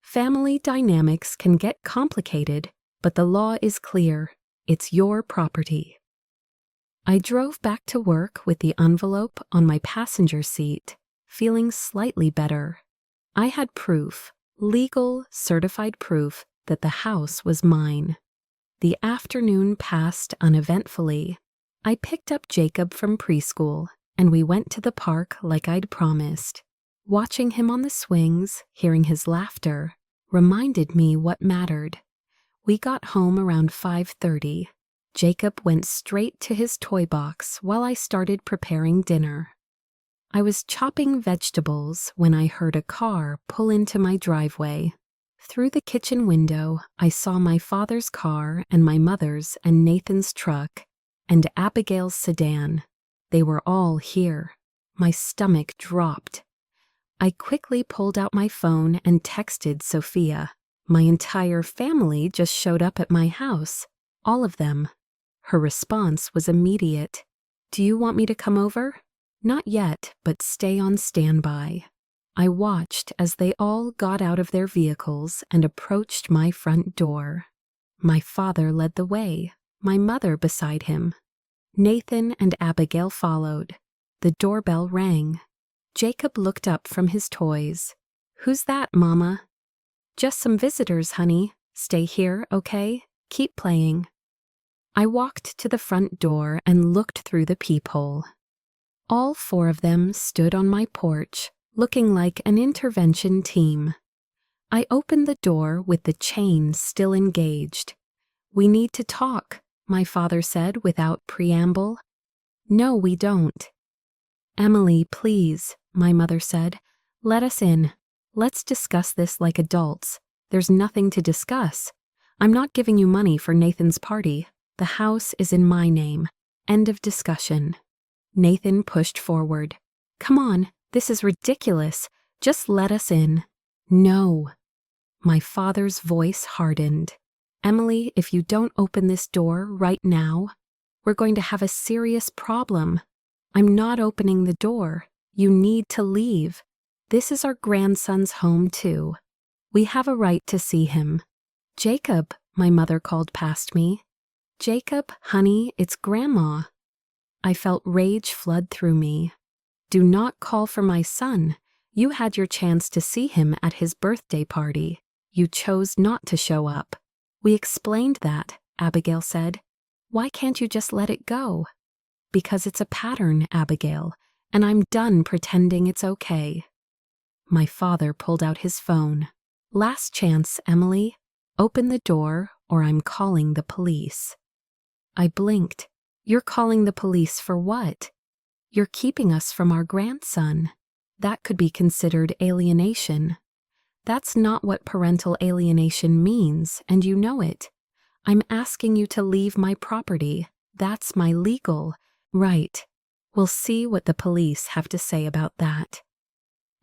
Family dynamics can get complicated, but the law is clear. It's your property. I drove back to work with the envelope on my passenger seat, feeling slightly better. I had proof, legal, certified proof, that the house was mine. The afternoon passed uneventfully. I picked up Jacob from preschool, and we went to the park like I'd promised. Watching him on the swings, hearing his laughter, reminded me what mattered. We got home around 5:30. Jacob went straight to his toy box while I started preparing dinner. I was chopping vegetables when I heard a car pull into my driveway. Through the kitchen window, I saw my father's car and my mother's and Nathan's truck and Abigail's sedan. They were all here. My stomach dropped. I quickly pulled out my phone and texted Sophia. My entire family just showed up at my house. All of them. Her response was immediate. Do you want me to come over? Not yet, but stay on standby. I watched as they all got out of their vehicles and approached my front door. My father led the way, my mother beside him. Nathan and Abigail followed. The doorbell rang. Jacob looked up from his toys. "Who's that, Mama?" "Just some visitors, honey. Stay here, okay? Keep playing." I walked to the front door and looked through the peephole. All four of them stood on my porch, looking like an intervention team. I opened the door with the chain still engaged. "We need to talk," my father said without preamble. "No, we don't." "Emily, please," my mother said. "Let us in. Let's discuss this like adults. There's nothing to discuss. I'm not giving you money for Nathan's party. The house is in my name. End of discussion." Nathan pushed forward. "Come on, this is ridiculous. Just let us in." "No." My father's voice hardened. "Emily, if you don't open this door right now, we're going to have a serious problem. I'm not opening the door. You need to leave. This is our grandson's home, too. We have a right to see him." "Jacob," my mother called past me. "Jacob, honey, it's Grandma." I felt rage flood through me. "Do not call for my son. You had your chance to see him at his birthday party. You chose not to show up." "We explained that," Abigail said. "Why can't you just let it go?" "Because it's a pattern, Abigail, and I'm done pretending it's okay." My father pulled out his phone. "Last chance, Emily. Open the door or I'm calling the police." I blinked. "You're calling the police for what?" "You're keeping us from our grandson. That could be considered alienation." "That's not what parental alienation means, and you know it. I'm asking you to leave my property. That's my legal right. We'll see what the police have to say about that."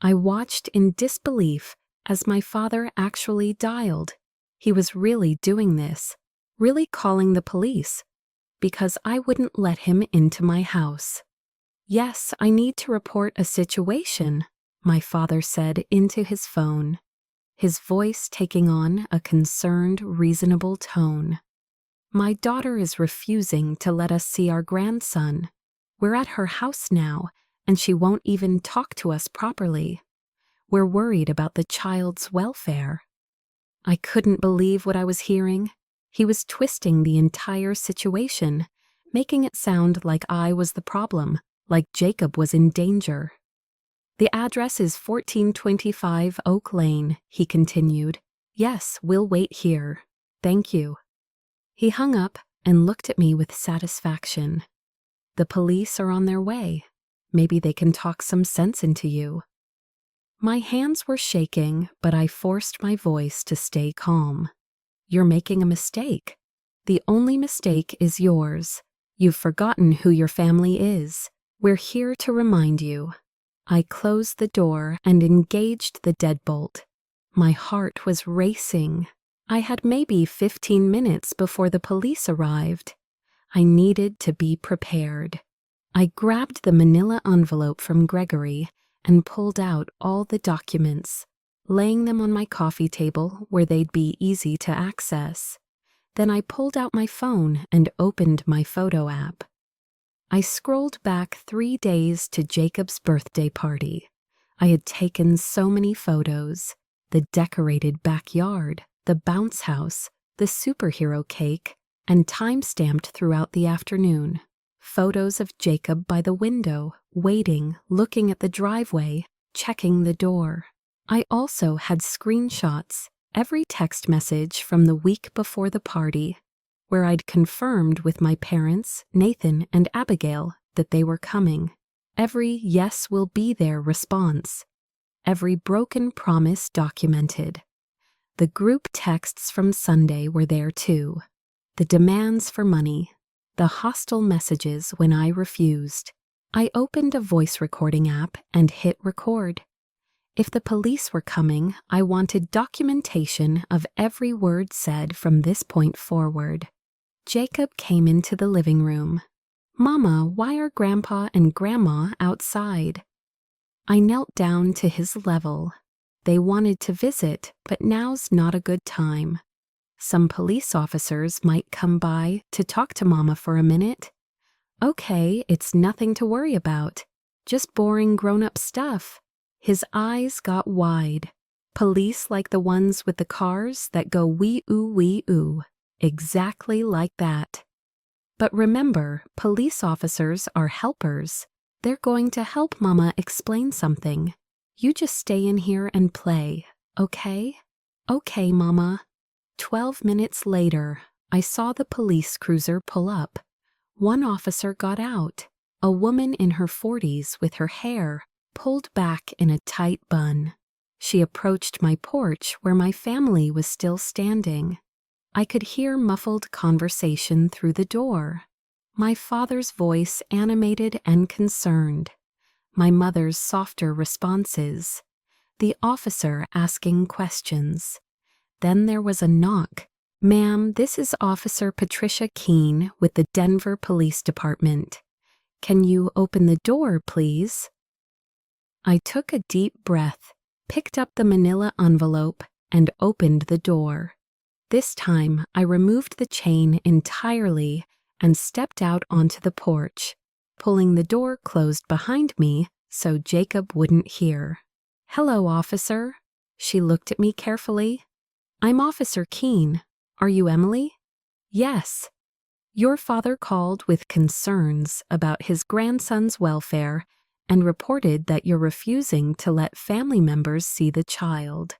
I watched in disbelief as my father actually dialed. He was really doing this, really calling the police, because I wouldn't let him into my house. "Yes, I need to report a situation," my father said into his phone, his voice taking on a concerned, reasonable tone. "My daughter is refusing to let us see our grandson. We're at her house now, and she won't even talk to us properly. We're worried about the child's welfare." I couldn't believe what I was hearing. He was twisting the entire situation, making it sound like I was the problem, like Jacob was in danger. "The address is 1425 Oak Lane," he continued. "Yes, we'll wait here. Thank you." He hung up and looked at me with satisfaction. "The police are on their way. Maybe they can talk some sense into you." My hands were shaking, but I forced my voice to stay calm. "You're making a mistake. The only mistake is yours. You've forgotten who your family is. We're here to remind you." I closed the door and engaged the deadbolt. My heart was racing. I had maybe 15 minutes before the police arrived. I needed to be prepared. I grabbed the manila envelope from Gregory and pulled out all the documents, laying them on my coffee table where they'd be easy to access. Then I pulled out my phone and opened my photo app. I scrolled back 3 days to Jacob's birthday party. I had taken so many photos: the decorated backyard, the bounce house, the superhero cake, and time-stamped throughout the afternoon. Photos of Jacob by the window, waiting, looking at the driveway, checking the door. I also had screenshots, every text message from the week before the party, where I'd confirmed with my parents, Nathan and Abigail, that they were coming. Every "yes, we'll be there" response. Every broken promise documented. The group texts from Sunday were there too. The demands for money. The hostile messages when I refused. I opened a voice recording app and hit record. If the police were coming, I wanted documentation of every word said from this point forward. Jacob came into the living room. "Mama, why are Grandpa and Grandma outside?" I knelt down to his level. "They wanted to visit, but now's not a good time. Some police officers might come by to talk to Mama for a minute. Okay, it's nothing to worry about. Just boring grown-up stuff. His eyes got wide. Police like the ones with the cars that go wee-oo, wee-oo. Exactly like that. But remember, police officers are helpers. They're going to help Mama explain something. You just stay in here and play, okay? Okay, Mama. 12 minutes later, I saw the police cruiser pull up. One officer got out, a woman in her 40s with her hair pulled back in a tight bun. She approached my porch where my family was still standing. I could hear muffled conversation through the door. My father's voice animated and concerned. My mother's softer responses. The officer asking questions. Then there was a knock. "Ma'am, this is Officer Patricia Keene with the Denver Police Department. Can you open the door, please?" I took a deep breath, picked up the manila envelope, and opened the door. This time, I removed the chain entirely and stepped out onto the porch, pulling the door closed behind me so Jacob wouldn't hear. "Hello, officer." She looked at me carefully. "I'm Officer Keene. Are you Emily?" "Yes." "Your father called with concerns about his grandson's welfare and reported that you're refusing to let family members see the child.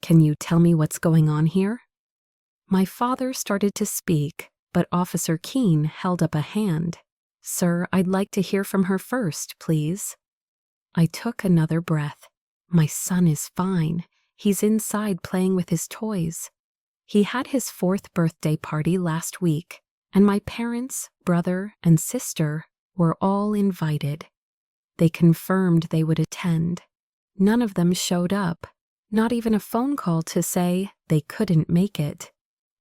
Can you tell me what's going on here?" My father started to speak, but Officer Keene held up a hand. "Sir, I'd like to hear from her first, please." I took another breath. My son is fine. He's inside playing with his toys. He had his 4th birthday party last week, and my parents, brother, and sister were all invited. They confirmed they would attend. None of them showed up, not even a phone call to say they couldn't make it.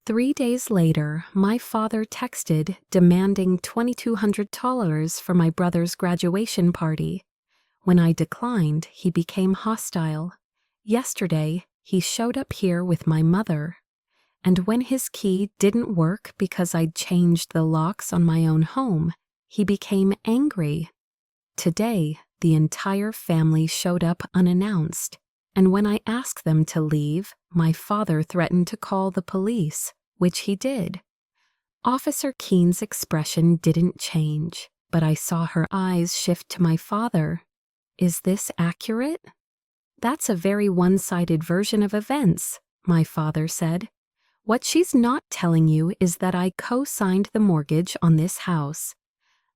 3 days later, my father texted demanding $2,200 for my brother's graduation party. When I declined, he became hostile. Yesterday, he showed up here with my mother. And when his key didn't work because I'd changed the locks on my own home, he became angry. Today, the entire family showed up unannounced, and when I asked them to leave, my father threatened to call the police, which he did. Officer Keene's expression didn't change, but I saw her eyes shift to my father. "Is this accurate?" "That's a very one-sided version of events," my father said. "What she's not telling you is that I co-signed the mortgage on this house.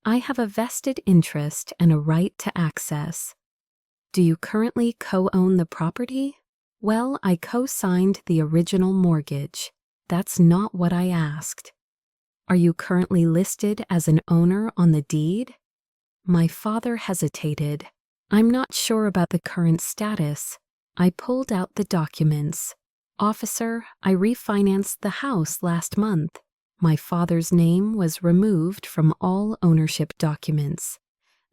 I have a vested interest and a right to access." "Do you currently co-own the property?" "Well, I co-signed the original mortgage. That's not what I asked." "Are you currently listed as an owner on the deed?" My father hesitated. "I'm not sure about the current status." I pulled out the documents. "Officer, I refinanced the house last month. My father's name was removed from all ownership documents.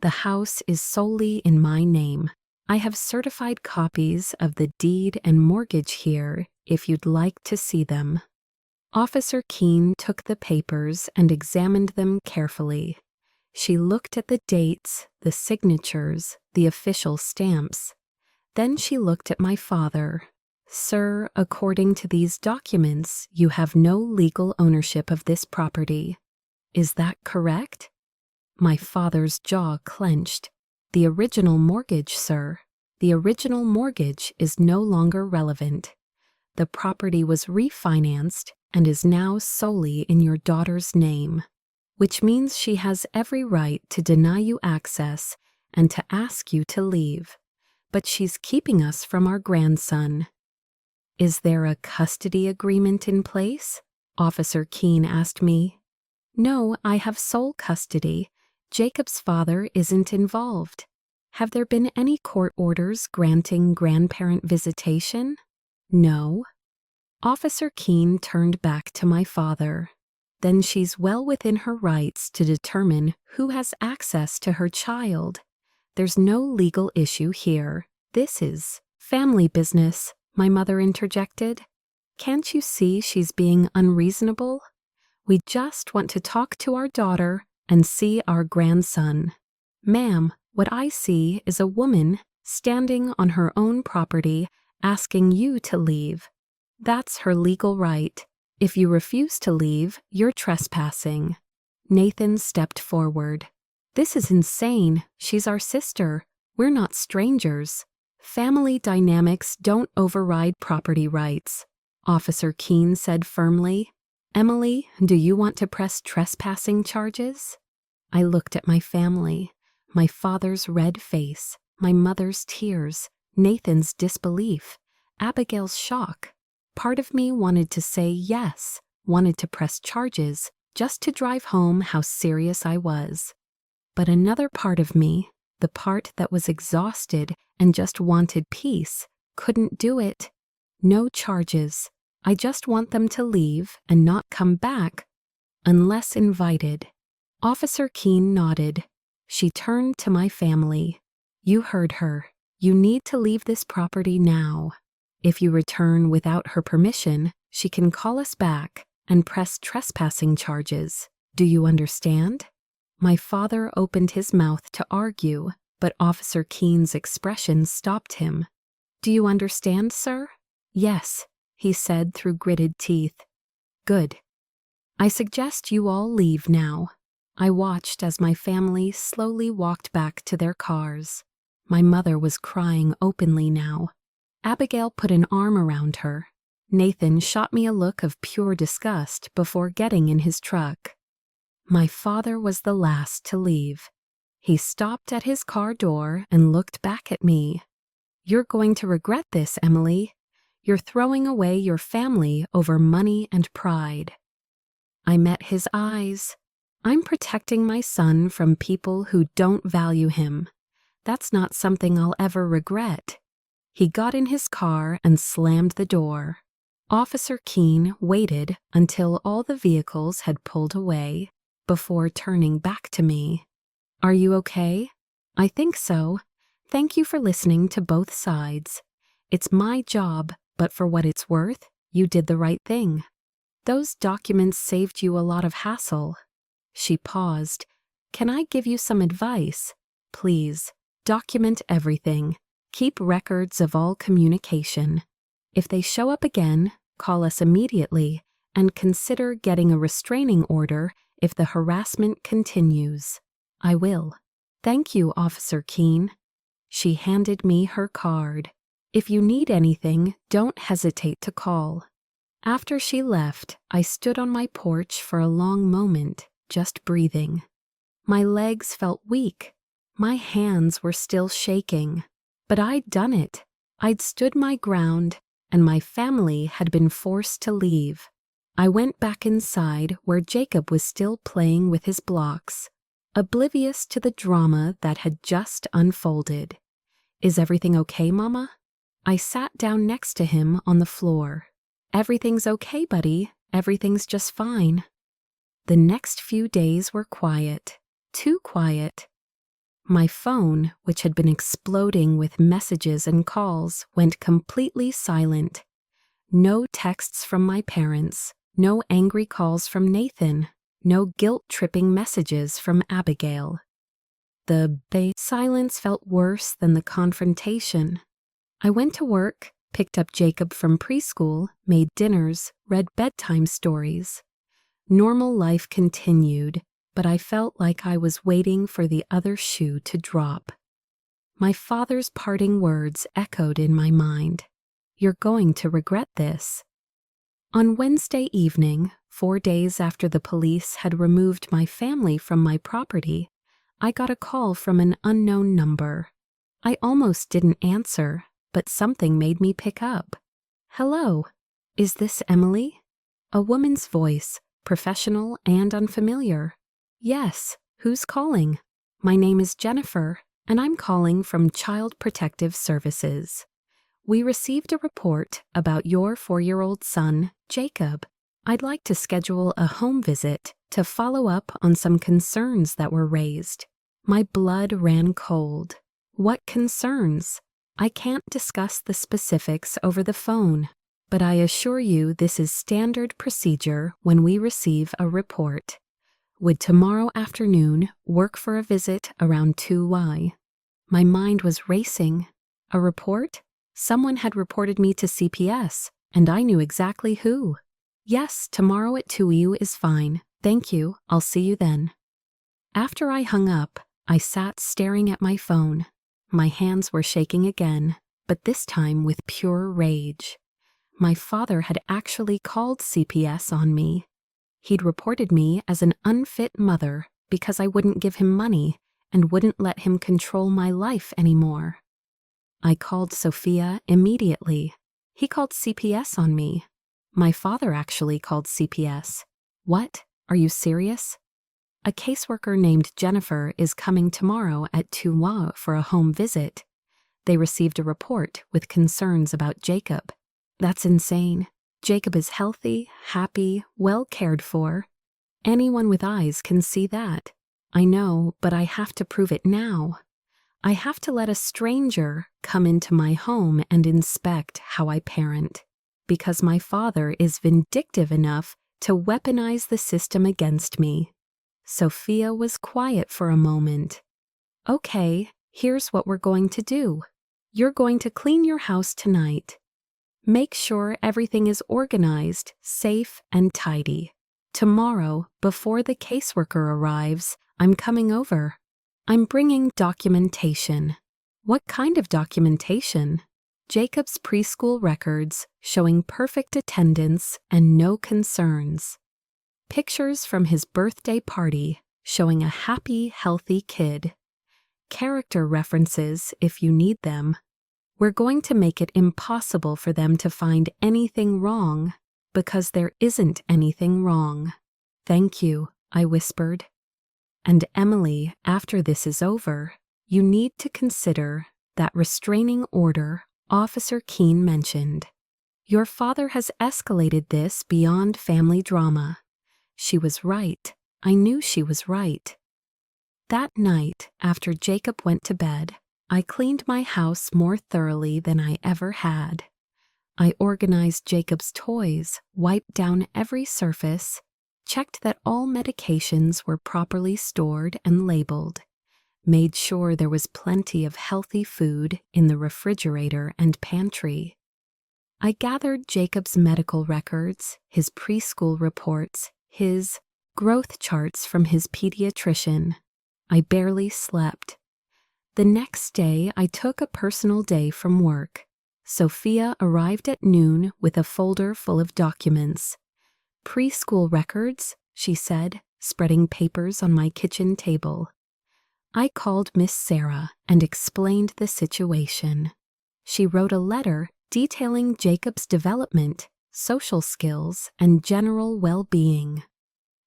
The house is solely in my name. I have certified copies of the deed and mortgage here if you'd like to see them." Officer Keene took the papers and examined them carefully. She looked at the dates, the signatures, the official stamps. Then she looked at my father. "Sir, according to these documents, you have no legal ownership of this property. Is that correct?" My father's jaw clenched. "The original mortgage, sir. The original mortgage is no longer relevant. The property was refinanced and is now solely in your daughter's name, which means she has every right to deny you access and to ask you to leave. But she's keeping us from our grandson." "Is there a custody agreement in place?" Officer Keene asked me. "No, I have sole custody. Jacob's father isn't involved." "Have there been any court orders granting grandparent visitation?" "No." Officer Keene turned back to my father. "Then she's well within her rights to determine who has access to her child. There's no legal issue here. This is family business," my mother interjected. "Can't you see she's being unreasonable? We just want to talk to our daughter and see our grandson. Ma'am, what I see is a woman standing on her own property asking you to leave. That's her legal right. If you refuse to leave, you're trespassing." Nathan stepped forward. "This is insane. She's our sister. We're not strangers. Family dynamics don't override property rights," Officer Keene said firmly. "Emily, do you want to press trespassing charges?" I looked at my family, my father's red face, my mother's tears, Nathan's disbelief, Abigail's shock. Part of me wanted to say yes, wanted to press charges, just to drive home how serious I was. But another part of me, the part that was exhausted and just wanted peace, couldn't do it. No charges. I just want them to leave and not come back unless invited. Officer Keene nodded. She turned to my family. "You heard her. You need to leave this property now. If you return without her permission, she can call us back and press trespassing charges. Do you understand?" My father opened his mouth to argue, but Officer Keene's expression stopped him. "Do you understand, sir?" "Yes," he said through gritted teeth. "Good. I suggest you all leave now." I watched as my family slowly walked back to their cars. My mother was crying openly now. Abigail put an arm around her. Nathan shot me a look of pure disgust before getting in his truck. My father was the last to leave. He stopped at his car door and looked back at me. "You're going to regret this, Emily. You're throwing away your family over money and pride." I met his eyes. "I'm protecting my son from people who don't value him. That's not something I'll ever regret." He got in his car and slammed the door. Officer Keene waited until all the vehicles had pulled away before turning back to me. "Are you okay?" "I think so. Thank you for listening to both sides. It's my job, but for what it's worth, you did the right thing. Those documents saved you a lot of hassle." She paused. "Can I give you some advice? Please, document everything. Keep records of all communication. If they show up again, call us immediately and consider getting a restraining order if the harassment continues." "I will." "Thank you, Officer Keene." She handed me her card. "If you need anything, don't hesitate to call." After she left, I stood on my porch for a long moment, just breathing. My legs felt weak. My hands were still shaking. But I'd done it. I'd stood my ground, and my family had been forced to leave. I went back inside where Jacob was still playing with his blocks, oblivious to the drama that had just unfolded. "Is everything okay, Mama?" I sat down next to him on the floor. "Everything's okay, buddy. Everything's just fine." The next few days were quiet, too quiet. My phone, which had been exploding with messages and calls, went completely silent. No texts from my parents, no angry calls from Nathan, no guilt-tripping messages from Abigail. The silence felt worse than the confrontation. I went to work, picked up Jacob from preschool, made dinners, read bedtime stories. Normal life continued, but I felt like I was waiting for the other shoe to drop. My father's parting words echoed in my mind. "You're going to regret this." On Wednesday evening, 4 days after the police had removed my family from my property, I got a call from an unknown number. I almost didn't answer, but something made me pick up. "Hello, is this Emily?" A woman's voice, professional and unfamiliar. "Yes, who's calling?" "My name is Jennifer, and I'm calling from Child Protective Services. We received a report about your 4-year-old son, Jacob. I'd like to schedule a home visit to follow up on some concerns that were raised." My blood ran cold. What concerns? I can't discuss the specifics over the phone, but I assure you this is standard procedure when we receive a report. Would tomorrow afternoon work for a visit around 2Y? My mind was racing. A report? Someone had reported me to CPS, and I knew exactly who. Yes, tomorrow at 2U is fine. Thank you. I'll see you then. After I hung up, I sat staring at my phone. My hands were shaking again, but this time with pure rage. My father had actually called CPS on me. He'd reported me as an unfit mother because I wouldn't give him money and wouldn't let him control my life anymore. I called Sophia immediately. He called CPS on me. My father actually called CPS. What? Are you serious? A caseworker named Jennifer is coming tomorrow at 2Y for a home visit. They received a report with concerns about Jacob. That's insane. Jacob is healthy, happy, well cared for. Anyone with eyes can see that. I know, but I have to prove it now. I have to let a stranger come into my home and inspect how I parent, because my father is vindictive enough to weaponize the system against me. Sophia was quiet for a moment. Okay, here's what we're going to do. You're going to clean your house tonight. Make sure everything is organized, safe, and tidy. Tomorrow, before the caseworker arrives, I'm coming over. I'm bringing documentation. What kind of documentation? Jacob's preschool records showing perfect attendance and no concerns. Pictures from his birthday party showing a happy, healthy kid. Character references if you need them. We're going to make it impossible for them to find anything wrong because there isn't anything wrong. Thank you, I whispered. And Emily, after this is over, you need to consider that restraining order Officer Keene mentioned. Your father has escalated this beyond family drama. She was right. I knew she was right. That night, after Jacob went to bed, I cleaned my house more thoroughly than I ever had. I organized Jacob's toys, wiped down every surface, checked that all medications were properly stored and labeled, made sure there was plenty of healthy food in the refrigerator and pantry. I gathered Jacob's medical records, his preschool reports, his growth charts from his pediatrician. I barely slept. The next day, I took a personal day from work. Sophia arrived at noon with a folder full of documents. Preschool records, she said, spreading papers on my kitchen table. I called Miss Sarah and explained the situation. She wrote a letter detailing Jacob's development, social skills, and general well-being.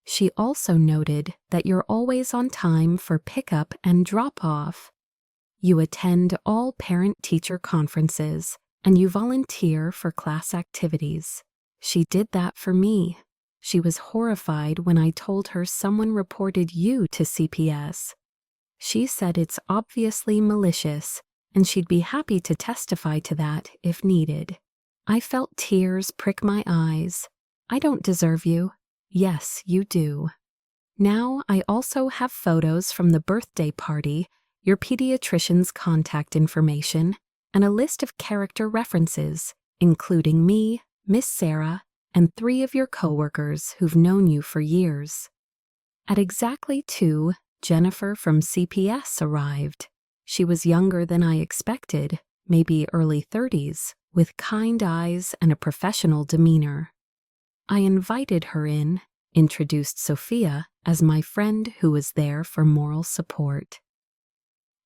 She also noted that you're always on time for pickup and drop-off. You attend all parent-teacher conferences, and you volunteer for class activities. She did that for me. She was horrified when I told her someone reported you to CPS. She said it's obviously malicious, and she'd be happy to testify to that if needed. I felt tears prick my eyes. I don't deserve you. Yes, you do. Now I also have photos from the birthday party, your pediatrician's contact information, and a list of character references, including me, Miss Sarah, and 3 of your coworkers who've known you for years. At exactly 2, Jennifer from CPS arrived. She was younger than I expected, maybe early 30s, with kind eyes and a professional demeanor. I invited her in, introduced Sophia as my friend who was there for moral support.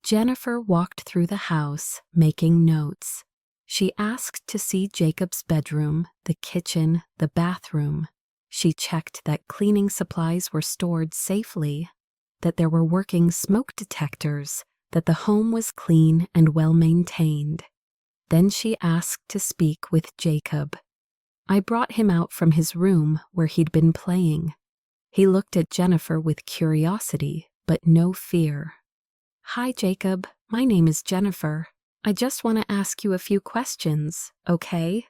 Jennifer walked through the house, making notes. She asked to see Jacob's bedroom, the kitchen, the bathroom. She checked that cleaning supplies were stored safely, that there were working smoke detectors, that the home was clean and well-maintained. Then she asked to speak with Jacob. I brought him out from his room where he'd been playing. He looked at Jennifer with curiosity, but no fear. Hi, Jacob. My name is Jennifer. I just want to ask you a few questions, okay?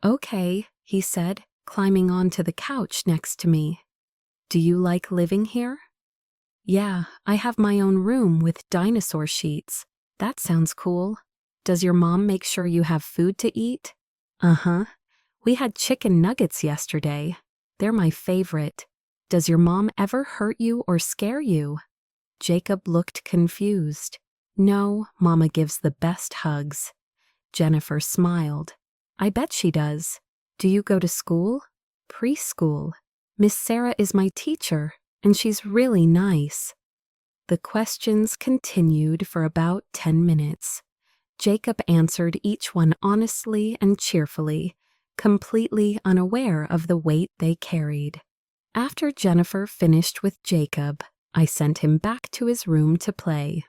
Okay, he said, climbing onto the couch next to me. Do you like living here? Yeah, I have my own room with dinosaur sheets. That sounds cool. Does your mom make sure you have food to eat? Uh-huh. We had chicken nuggets yesterday. They're my favorite. Does your mom ever hurt you or scare you? Jacob looked confused. No, Mama gives the best hugs. Jennifer smiled. I bet she does. Do you go to school? Preschool. Miss Sarah is my teacher, and she's really nice. The questions continued for about 10 minutes. Jacob answered each one honestly and cheerfully, completely unaware of the weight they carried. After Jennifer finished with Jacob, I sent him back to his room to play.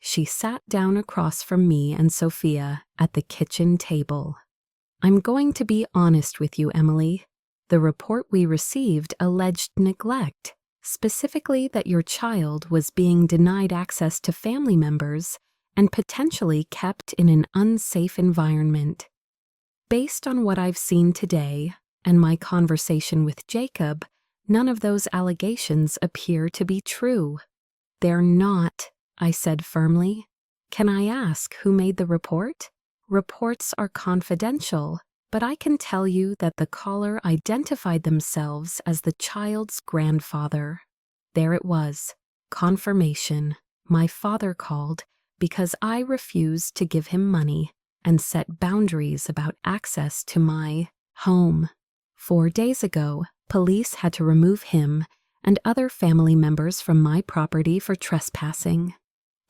She sat down across from me and Sophia at the kitchen table. I'm going to be honest with you, Emily. The report we received alleged neglect, specifically that your child was being denied access to family members and potentially kept in an unsafe environment. Based on what I've seen today and my conversation with Jacob, none of those allegations appear to be true. They're not, I said firmly. Can I ask who made the report? Reports are confidential, but I can tell you that the caller identified themselves as the child's grandfather. There it was, confirmation. My father called because I refused to give him money and set boundaries about access to my home. 4 days ago, police had to remove him and other family members from my property for trespassing.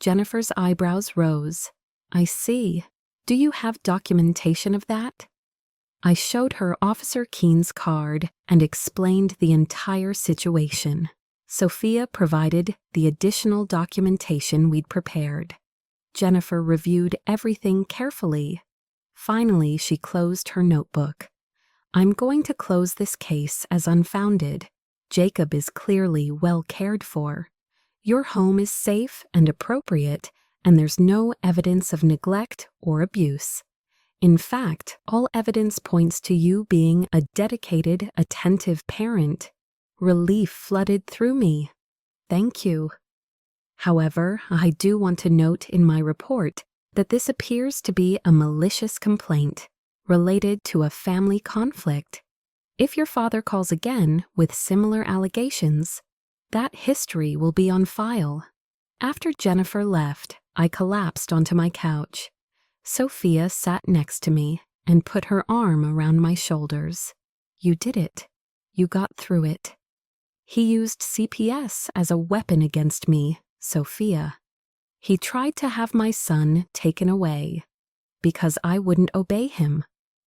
Jennifer's eyebrows rose. I see. Do you have documentation of that? I showed her Officer Keene's card and explained the entire situation. Sophia provided the additional documentation we'd prepared. Jennifer reviewed everything carefully. Finally, she closed her notebook. I'm going to close this case as unfounded. Jacob is clearly well cared for. Your home is safe and appropriate, and there's no evidence of neglect or abuse. In fact, all evidence points to you being a dedicated, attentive parent. Relief flooded through me. Thank you. However, I do want to note in my report that this appears to be a malicious complaint related to a family conflict. If your father calls again with similar allegations, that history will be on file. After Jennifer left, I collapsed onto my couch. Sophia sat next to me and put her arm around my shoulders. You did it. You got through it. He used CPS as a weapon against me, Sophia. He tried to have my son taken away because I wouldn't obey him.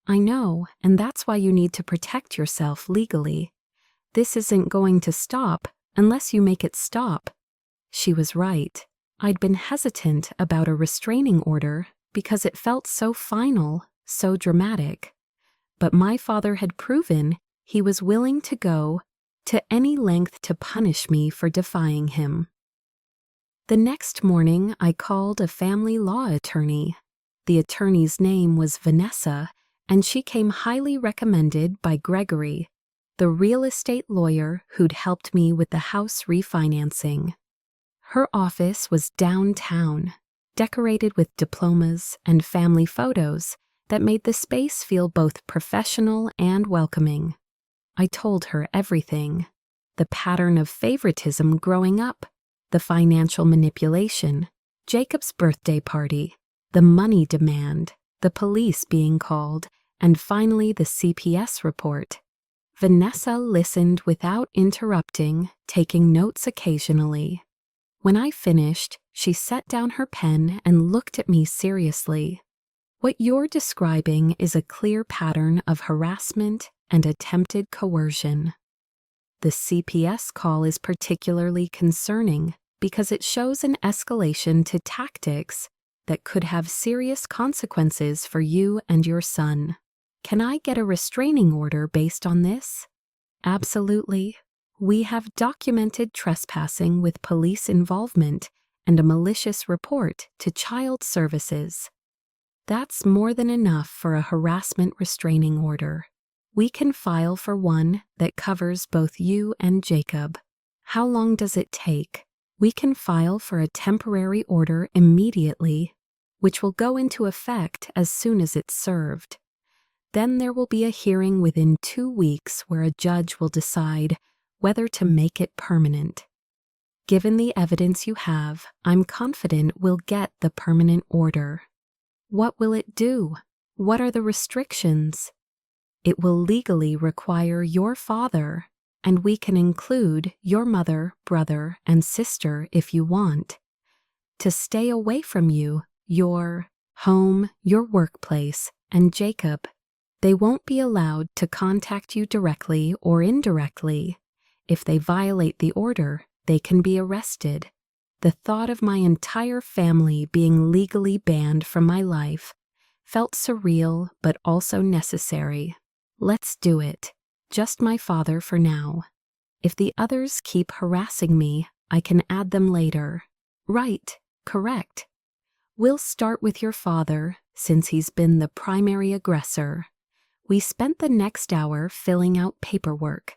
I know, and that's why you need to protect yourself legally. This isn't going to stop unless you make it stop. She was right. I'd been hesitant about a restraining order because it felt so final, so dramatic. But my father had proven he was willing to go to any length to punish me for defying him. The next morning, I called a family law attorney. The attorney's name was Vanessa, and she came highly recommended by Gregory, the real estate lawyer who'd helped me with the house refinancing. Her office was downtown, decorated with diplomas and family photos that made the space feel both professional and welcoming. I told her everything: the pattern of favoritism growing up, the financial manipulation, Jacob's birthday party, the money demand, the police being called, and finally the CPS report. Vanessa listened without interrupting, taking notes occasionally. When I finished, she set down her pen and looked at me seriously. What you're describing is a clear pattern of harassment and attempted coercion. The CPS call is particularly concerning because it shows an escalation to tactics that could have serious consequences for you and your son. Can I get a restraining order based on this? Absolutely. We have documented trespassing with police involvement and a malicious report to Child Services. That's more than enough for a harassment restraining order. We can file for one that covers both you and Jacob. How long does it take? We can file for a temporary order immediately, which will go into effect as soon as it's served. Then there will be a hearing within 2 weeks where a judge will decide whether to make it permanent. Given the evidence you have, I'm confident we'll get the permanent order. What will it do? What are the restrictions? It will legally require your father, and we can include your mother, brother, and sister if you want, to stay away from you, your home, your workplace, and Jacob. They won't be allowed to contact you directly or indirectly. If they violate the order, they can be arrested. The thought of my entire family being legally banned from my life felt surreal but also necessary. Let's do it. Just my father for now. If the others keep harassing me, I can add them later. Right, correct. We'll start with your father, since he's been the primary aggressor. We spent the next hour filling out paperwork.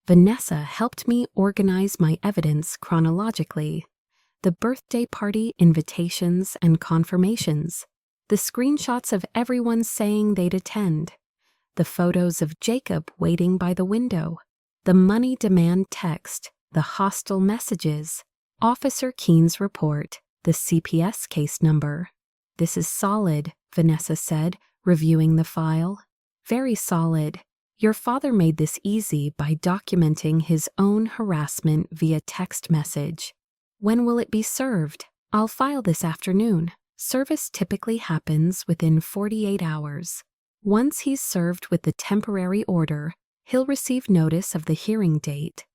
Vanessa helped me organize my evidence chronologically. The birthday party invitations and confirmations, the screenshots of everyone saying they'd attend, the photos of Jacob waiting by the window, the money demand text, the hostile messages, Officer Keene's report, the CPS case number. This is solid, Vanessa said, reviewing the file. Very solid. Your father made this easy by documenting his own harassment via text message. When will it be served? I'll file this afternoon. Service typically happens within 48 hours. Once he's served with the temporary order, he'll receive notice of the hearing date.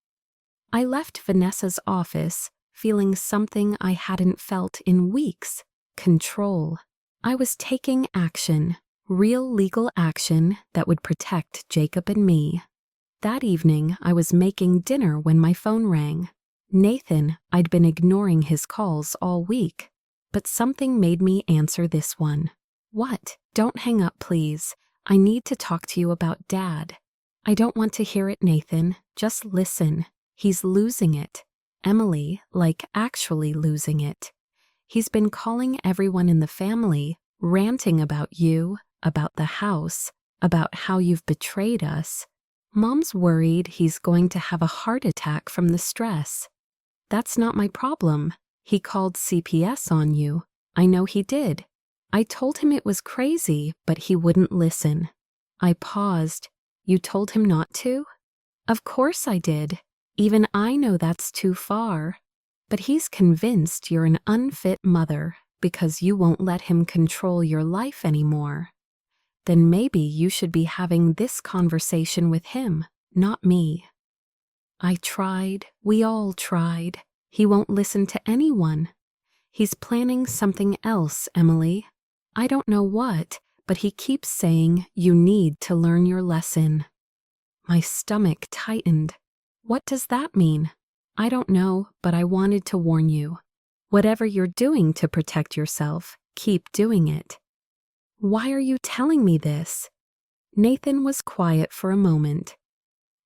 I left Vanessa's office feeling something I hadn't felt in weeks: control. I was taking action. Real legal action that would protect Jacob and me. That evening, I was making dinner when my phone rang. Nathan, I'd been ignoring his calls all week, but something made me answer this one. What? Don't hang up, please. I need to talk to you about Dad. I don't want to hear it, Nathan. Just listen. He's losing it. Emily, like actually losing it. He's been calling everyone in the family, ranting about you, about the house, about how you've betrayed us. Mom's worried he's going to have a heart attack from the stress. That's not my problem. He called CPS on you. I know he did. I told him it was crazy, but he wouldn't listen. I paused. You told him not to? Of course I did. Even I know that's too far. But he's convinced you're an unfit mother because you won't let him control your life anymore. Then maybe you should be having this conversation with him, not me. I tried. We all tried. He won't listen to anyone. He's planning something else, Emily. I don't know what, but he keeps saying you need to learn your lesson. My stomach tightened. What does that mean? I don't know, but I wanted to warn you. Whatever you're doing to protect yourself, keep doing it. Why are you telling me this? Nathan was quiet for a moment.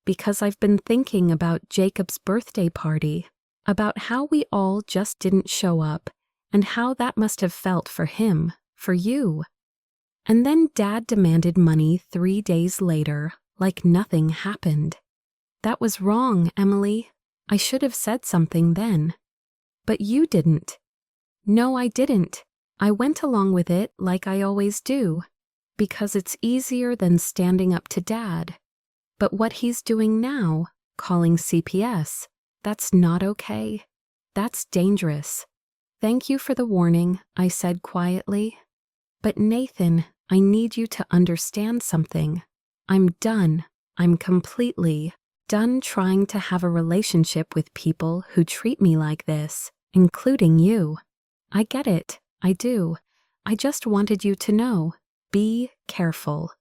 Because I've been thinking about Jacob's birthday party, about how we all just didn't show up, and how that must have felt for him, for you. And then Dad demanded money 3 days later, like nothing happened. That was wrong, Emily. I should have said something then. But you didn't. No, I didn't. I went along with it like I always do, because it's easier than standing up to Dad. But what he's doing now, calling CPS, that's not okay. That's dangerous. Thank you for the warning, I said quietly. But Nathan, I need you to understand something. I'm done. I'm completely done trying to have a relationship with people who treat me like this, including you. I get it. I do. I just wanted you to know. Be careful.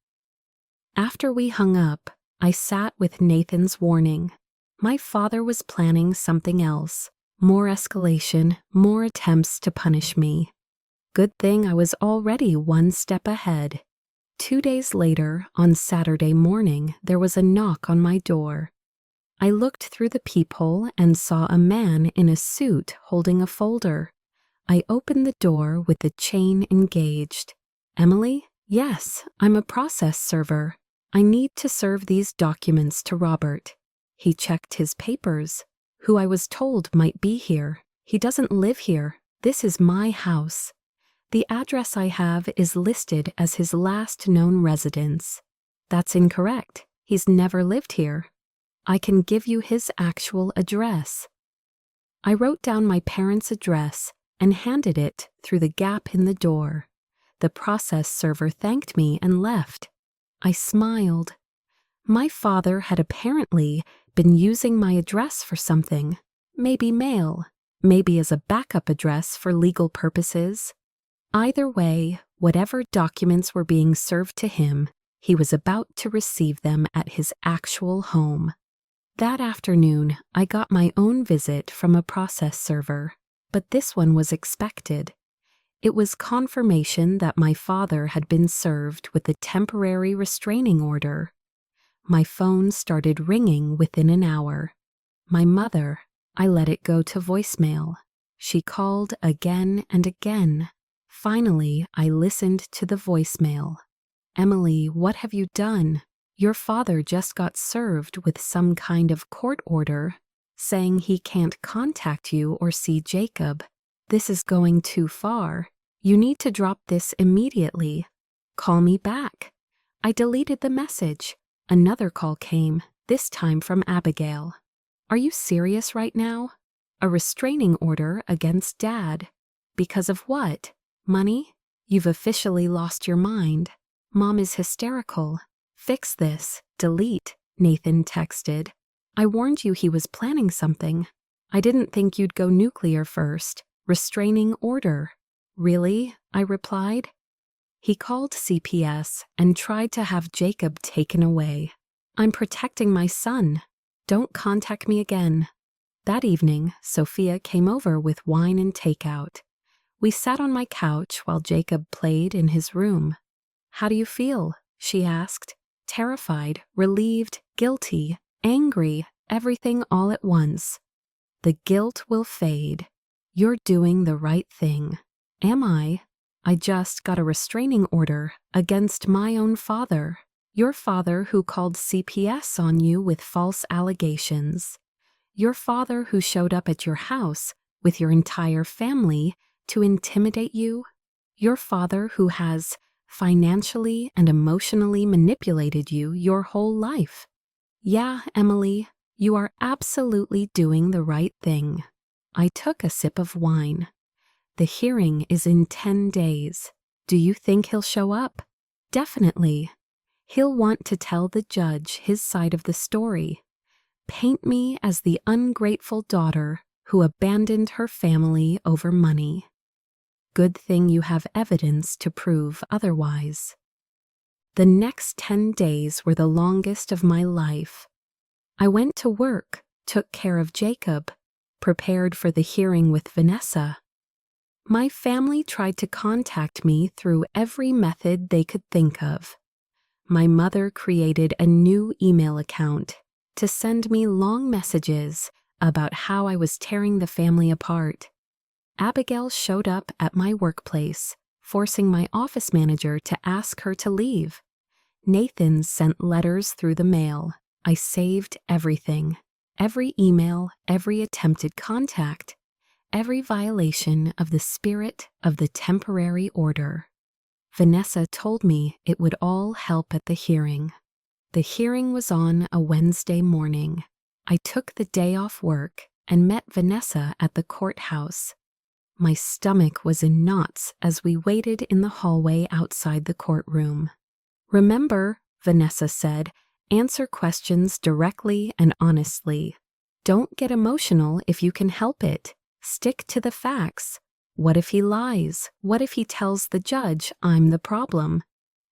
After we hung up, I sat with Nathan's warning. My father was planning something else. More escalation, more attempts to punish me. Good thing I was already one step ahead. 2 days later, on Saturday morning, there was a knock on my door. I looked through the peephole and saw a man in a suit holding a folder. I opened the door with the chain engaged. Emily? Yes, I'm a process server. I need to serve these documents to Robert. He checked his papers. Who I was told might be here. He doesn't live here. This is my house. The address I have is listed as his last known residence. That's incorrect. He's never lived here. I can give you his actual address. I wrote down my parents' address and handed it through the gap in the door. The process server thanked me and left. I smiled. My father had apparently been using my address for something. Maybe mail. Maybe as a backup address for legal purposes. Either way, whatever documents were being served to him, he was about to receive them at his actual home. That afternoon, I got my own visit from a process server, but this one was expected. It was confirmation that my father had been served with a temporary restraining order. My phone started ringing within an hour. My mother, I let it go to voicemail. She called again and again. Finally, I listened to the voicemail. Emily, what have you done? Your father just got served with some kind of court order saying he can't contact you or see Jacob. This is going too far. You need to drop this immediately. Call me back. I deleted the message. Another call came, this time from Abigail. Are you serious right now? A restraining order against Dad. Because of what? Money? You've officially lost your mind. Mom is hysterical. Fix this. Delete, Nathan texted. I warned you he was planning something. I didn't think you'd go nuclear first. Restraining order. Really? I replied. He called CPS and tried to have Jacob taken away. I'm protecting my son. Don't contact me again. That evening, Sophia came over with wine and takeout. We sat on my couch while Jacob played in his room. How do you feel? She asked. Terrified, relieved, guilty, angry, everything all at once. The guilt will fade. You're doing the right thing. Am I? I just got a restraining order against my own father. Your father who called CPS on you with false allegations. Your father who showed up at your house with your entire family to intimidate you. Your father who has financially and emotionally manipulated you your whole life. Yeah, Emily, you are absolutely doing the right thing. I took a sip of wine. The hearing is in 10 days. Do you think he'll show up? Definitely. He'll want to tell the judge his side of the story. Paint me as the ungrateful daughter who abandoned her family over money. Good thing you have evidence to prove otherwise. The next 10 days were the longest of my life. I went to work, took care of Jacob, prepared for the hearing with Vanessa. My family tried to contact me through every method they could think of. My mother created a new email account to send me long messages about how I was tearing the family apart. Abigail showed up at my workplace, forcing my office manager to ask her to leave. Nathan sent letters through the mail. I saved everything. Every email, every attempted contact, every violation of the spirit of the temporary order. Vanessa told me it would all help at the hearing. The hearing was on a Wednesday morning. I took the day off work and met Vanessa at the courthouse. My stomach was in knots as we waited in the hallway outside the courtroom. Remember, Vanessa said, answer questions directly and honestly. Don't get emotional if you can help it. Stick to the facts. What if he lies? What if he tells the judge I'm the problem?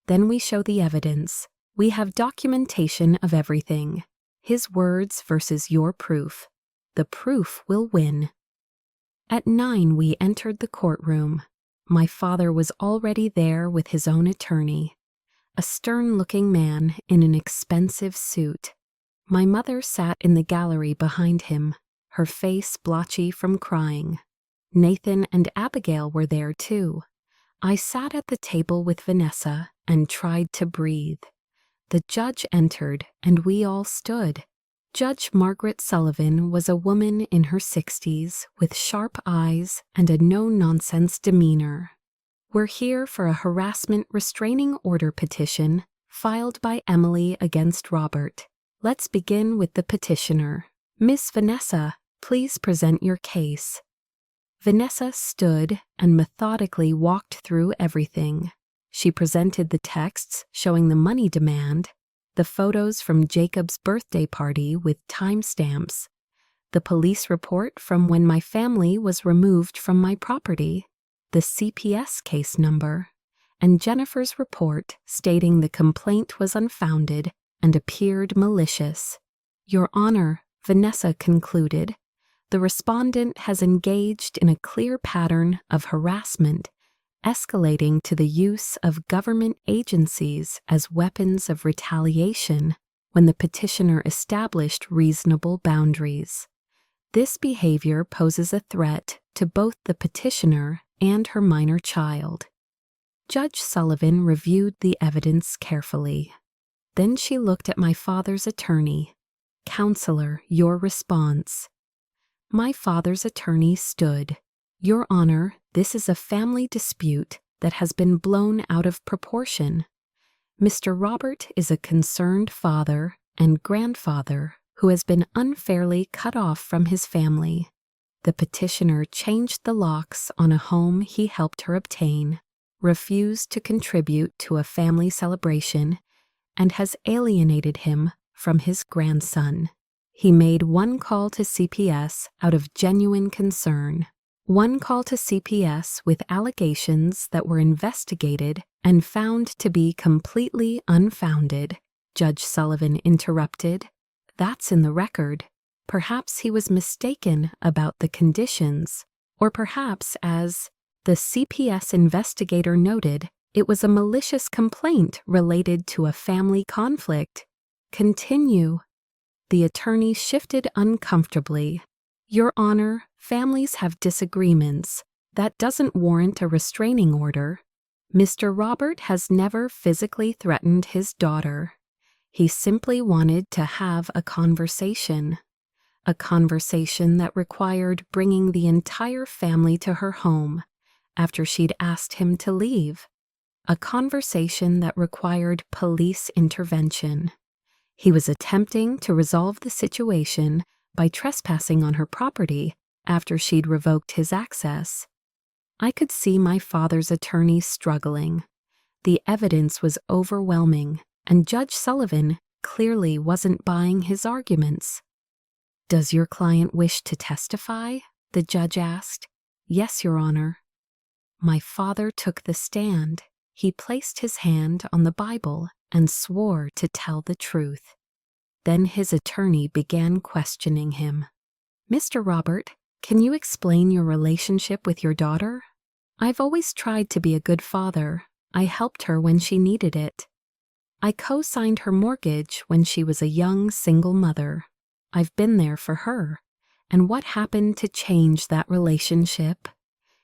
Then we show the evidence. We have documentation of everything. His words versus your proof. The proof will win. At 9, we entered the courtroom. My father was already there with his own attorney, a stern-looking man in an expensive suit. My mother sat in the gallery behind him, her face blotchy from crying. Nathan and Abigail were there too. I sat at the table with Vanessa and tried to breathe. The judge entered and we all stood. Judge Margaret Sullivan was a woman in her 60s with sharp eyes and a no-nonsense demeanor. We're here for a harassment restraining order petition filed by Emily against Robert. Let's begin with the petitioner. Miss Vanessa, please present your case. Vanessa stood and methodically walked through everything. She presented the texts showing the money demand, the photos from Jacob's birthday party with timestamps, the police report from when my family was removed from my property, the CPS case number, and Jennifer's report stating the complaint was unfounded and appeared malicious. Your Honor, Vanessa concluded, the respondent has engaged in a clear pattern of harassment, escalating to the use of government agencies as weapons of retaliation when the petitioner established reasonable boundaries. This behavior poses a threat to both the petitioner and her minor child. Judge Sullivan reviewed the evidence carefully. Then she looked at my father's attorney. Counselor, your response. My father's attorney stood. Your Honor, this is a family dispute that has been blown out of proportion. Mr. Robert is a concerned father and grandfather who has been unfairly cut off from his family. The petitioner changed the locks on a home he helped her obtain, refused to contribute to a family celebration, and has alienated him from his grandson. He made one call to CPS out of genuine concern, one call to CPS with allegations that were investigated and found to be completely unfounded. Judge Sullivan interrupted. That's in the record. Perhaps he was mistaken about the conditions, or perhaps, as the CPS investigator noted, it was a malicious complaint related to a family conflict. Continue. The attorney shifted uncomfortably. Your Honor, families have disagreements. That doesn't warrant a restraining order. Mr. Robert has never physically threatened his daughter. He simply wanted to have a conversation that required bringing the entire family to her home after she'd asked him to leave, a conversation that required police intervention. He was attempting to resolve the situation by trespassing on her property after she'd revoked his access. I could see my father's attorney struggling. The evidence was overwhelming, and Judge Sullivan clearly wasn't buying his arguments. Does your client wish to testify? The judge asked. Yes, Your Honor. My father took the stand. He placed his hand on the Bible and swore to tell the truth. Then his attorney began questioning him. Mr. Robert, can you explain your relationship with your daughter? I've always tried to be a good father. I helped her when she needed it. I co-signed her mortgage when she was a young single mother. I've been there for her. And what happened to change that relationship?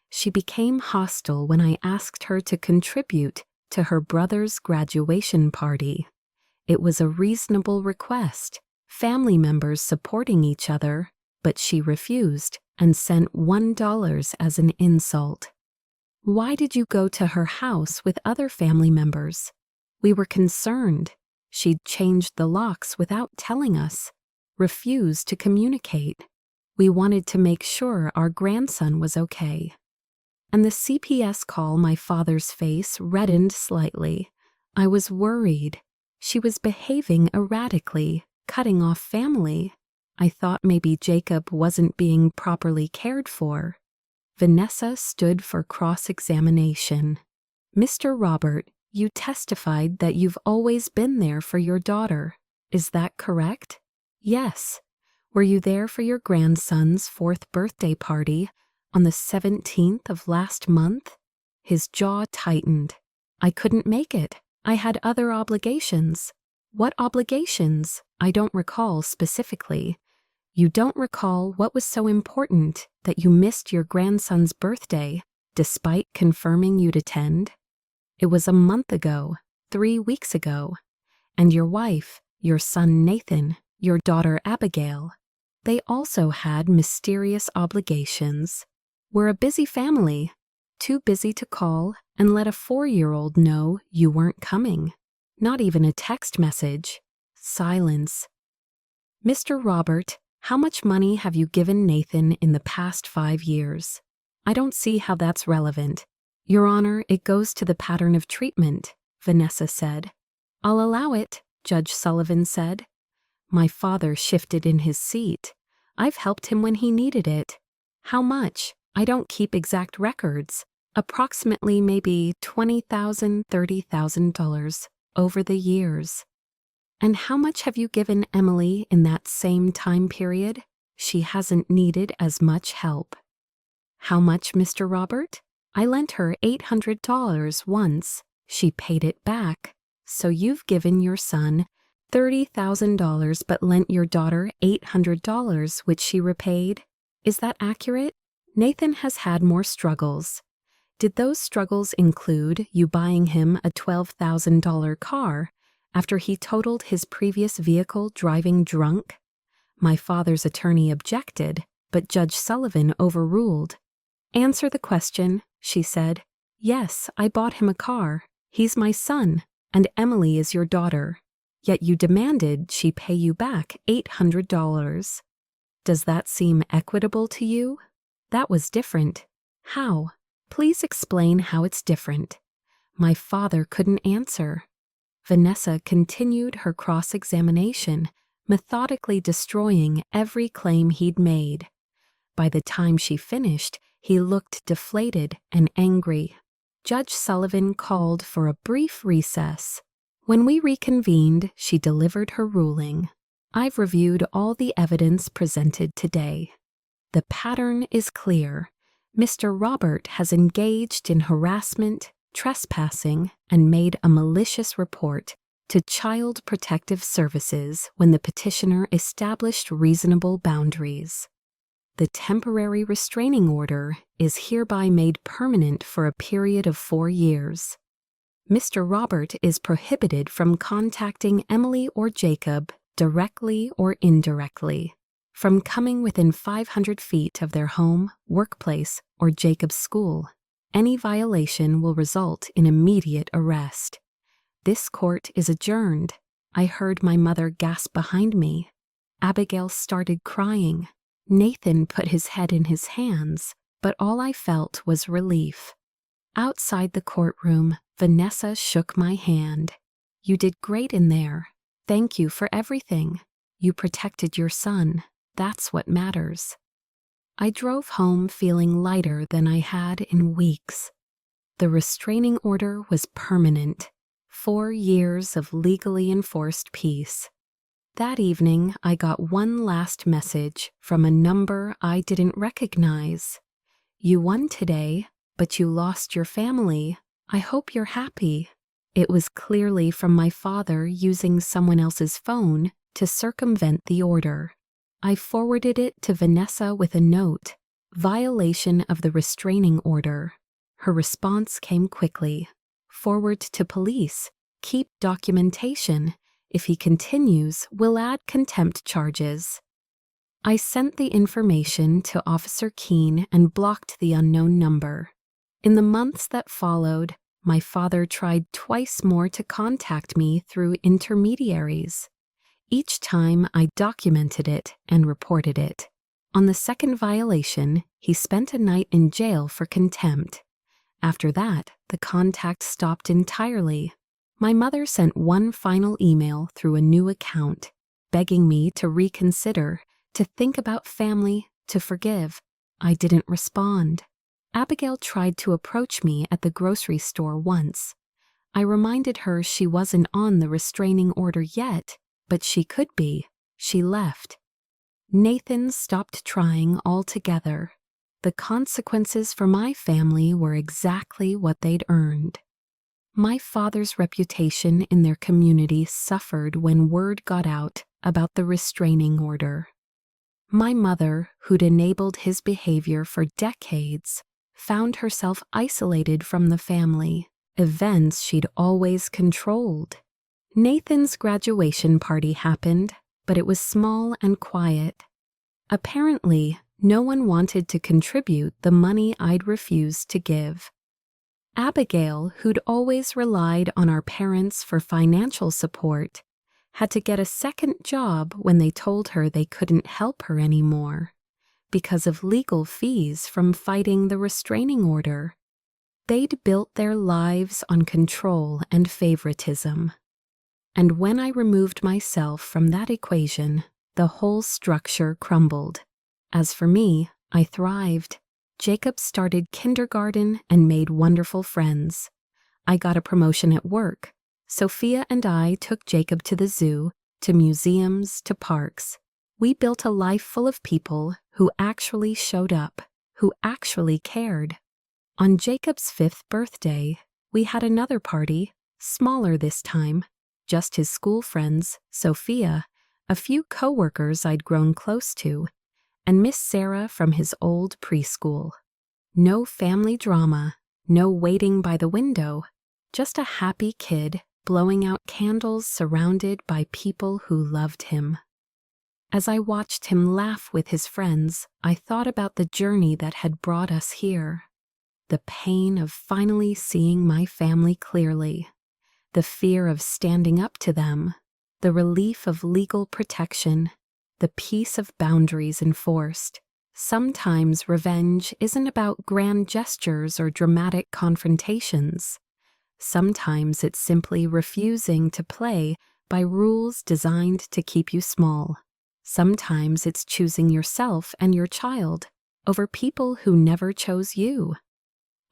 She became hostile when I asked her to contribute to her brother's graduation party. It was a reasonable request, family members supporting each other, but she refused and sent $1 as an insult. Why did you go to her house with other family members? We were concerned. She'd changed the locks without telling us, refused to communicate. We wanted to make sure our grandson was okay. And the CPS call, my father's face reddened slightly. I was worried. She was behaving erratically, cutting off family. I thought maybe Jacob wasn't being properly cared for. Vanessa stood for cross-examination. Mr. Robert, you testified that you've always been there for your daughter. Is that correct? Yes. Were you there for your grandson's 4th birthday party on the 17th of last month? His jaw tightened. I couldn't make it. I had other obligations. What obligations? I don't recall specifically. You don't recall what was so important that you missed your grandson's birthday, despite confirming you'd attend? It was a month ago, 3 weeks ago. And your wife, your son Nathan, your daughter Abigail, they also had mysterious obligations. We're a busy family, too busy to call and let a 4-year-old know you weren't coming. Not even a text message. Silence. Mr. Robert, how much money have you given Nathan in the past 5 years? I don't see how that's relevant. Your Honor, it goes to the pattern of treatment, Vanessa said. I'll allow it, Judge Sullivan said. My father shifted in his seat. I've helped him when he needed it. How much? I don't keep exact records. Approximately maybe $20,000, $30,000 over the years. And how much have you given Emily in that same time period? She hasn't needed as much help. How much, Mr. Robert? I lent her $800 once. She paid it back. So you've given your son $30,000 but lent your daughter $800, which she repaid? Is that accurate? Nathan has had more struggles. Did those struggles include you buying him a $12,000 car after he totaled his previous vehicle driving drunk? My father's attorney objected, but Judge Sullivan overruled. Answer the question, she said. Yes, I bought him a car. He's my son, and Emily is your daughter. Yet you demanded she pay you back $800. Does that seem equitable to you? That was different. How? Please explain how it's different. My father couldn't answer. Vanessa continued her cross-examination, methodically destroying every claim he'd made. By the time she finished, he looked deflated and angry. Judge Sullivan called for a brief recess. When we reconvened, she delivered her ruling. I've reviewed all the evidence presented today. The pattern is clear. Mr. Robert has engaged in harassment, trespassing, and made a malicious report to Child Protective Services when the petitioner established reasonable boundaries. The temporary restraining order is hereby made permanent for a period of 4 years. Mr. Robert is prohibited from contacting Emily or Jacob directly or indirectly, from coming within 500 feet of their home, workplace, or Jacob's school. Any violation will result in immediate arrest. This court is adjourned. I heard my mother gasp behind me. Abigail started crying. Nathan put his head in his hands, but all I felt was relief. Outside the courtroom, Vanessa shook my hand. You did great in there. Thank you for everything. You protected your son. That's what matters. I drove home feeling lighter than I had in weeks. The restraining order was permanent. 4 years of legally enforced peace. That evening, I got one last message from a number I didn't recognize. You won today, but you lost your family. I hope you're happy. It was clearly from my father using someone else's phone to circumvent the order. I forwarded it to Vanessa with a note, violation of the restraining order. Her response came quickly. Forward to police. Keep documentation. If he continues, we'll add contempt charges. I sent the information to Officer Keene and blocked the unknown number. In the months that followed, my father tried twice more to contact me through intermediaries. Each time I documented it and reported it. On the second violation, he spent a night in jail for contempt. After that, the contact stopped entirely. My mother sent one final email through a new account, begging me to reconsider, to think about family, to forgive. I didn't respond. Abigail tried to approach me at the grocery store once. I reminded her she wasn't on the restraining order yet, but she could be. She left. Nathan stopped trying altogether. The consequences for my family were exactly what they'd earned. My father's reputation in their community suffered when word got out about the restraining order. My mother, who'd enabled his behavior for decades, found herself isolated from the family, events she'd always controlled. Nathan's graduation party happened, but it was small and quiet. Apparently, no one wanted to contribute the money I'd refused to give. Abigail, who'd always relied on our parents for financial support, had to get a second job when they told her they couldn't help her anymore because of legal fees from fighting the restraining order. They'd built their lives on control and favoritism. And when I removed myself from that equation, the whole structure crumbled. As for me, I thrived. Jacob started kindergarten and made wonderful friends. I got a promotion at work. Sophia and I took Jacob to the zoo, to museums, to parks. We built a life full of people who actually showed up, who actually cared. On Jacob's 5th birthday, we had another party, smaller this time, just his school friends, Sophia, a few coworkers I'd grown close to, and Miss Sarah from his old preschool. No family drama, no waiting by the window, just a happy kid blowing out candles surrounded by people who loved him. As I watched him laugh with his friends, I thought about the journey that had brought us here. The pain of finally seeing my family clearly, the fear of standing up to them, the relief of legal protection, the peace of boundaries enforced. Sometimes revenge isn't about grand gestures or dramatic confrontations. Sometimes it's simply refusing to play by rules designed to keep you small. Sometimes it's choosing yourself and your child over people who never chose you.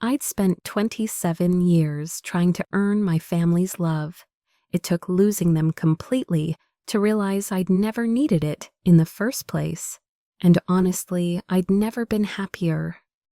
I'd spent 27 years trying to earn my family's love. It took losing them completely to realize I'd never needed it in the first place. And honestly, I'd never been happier.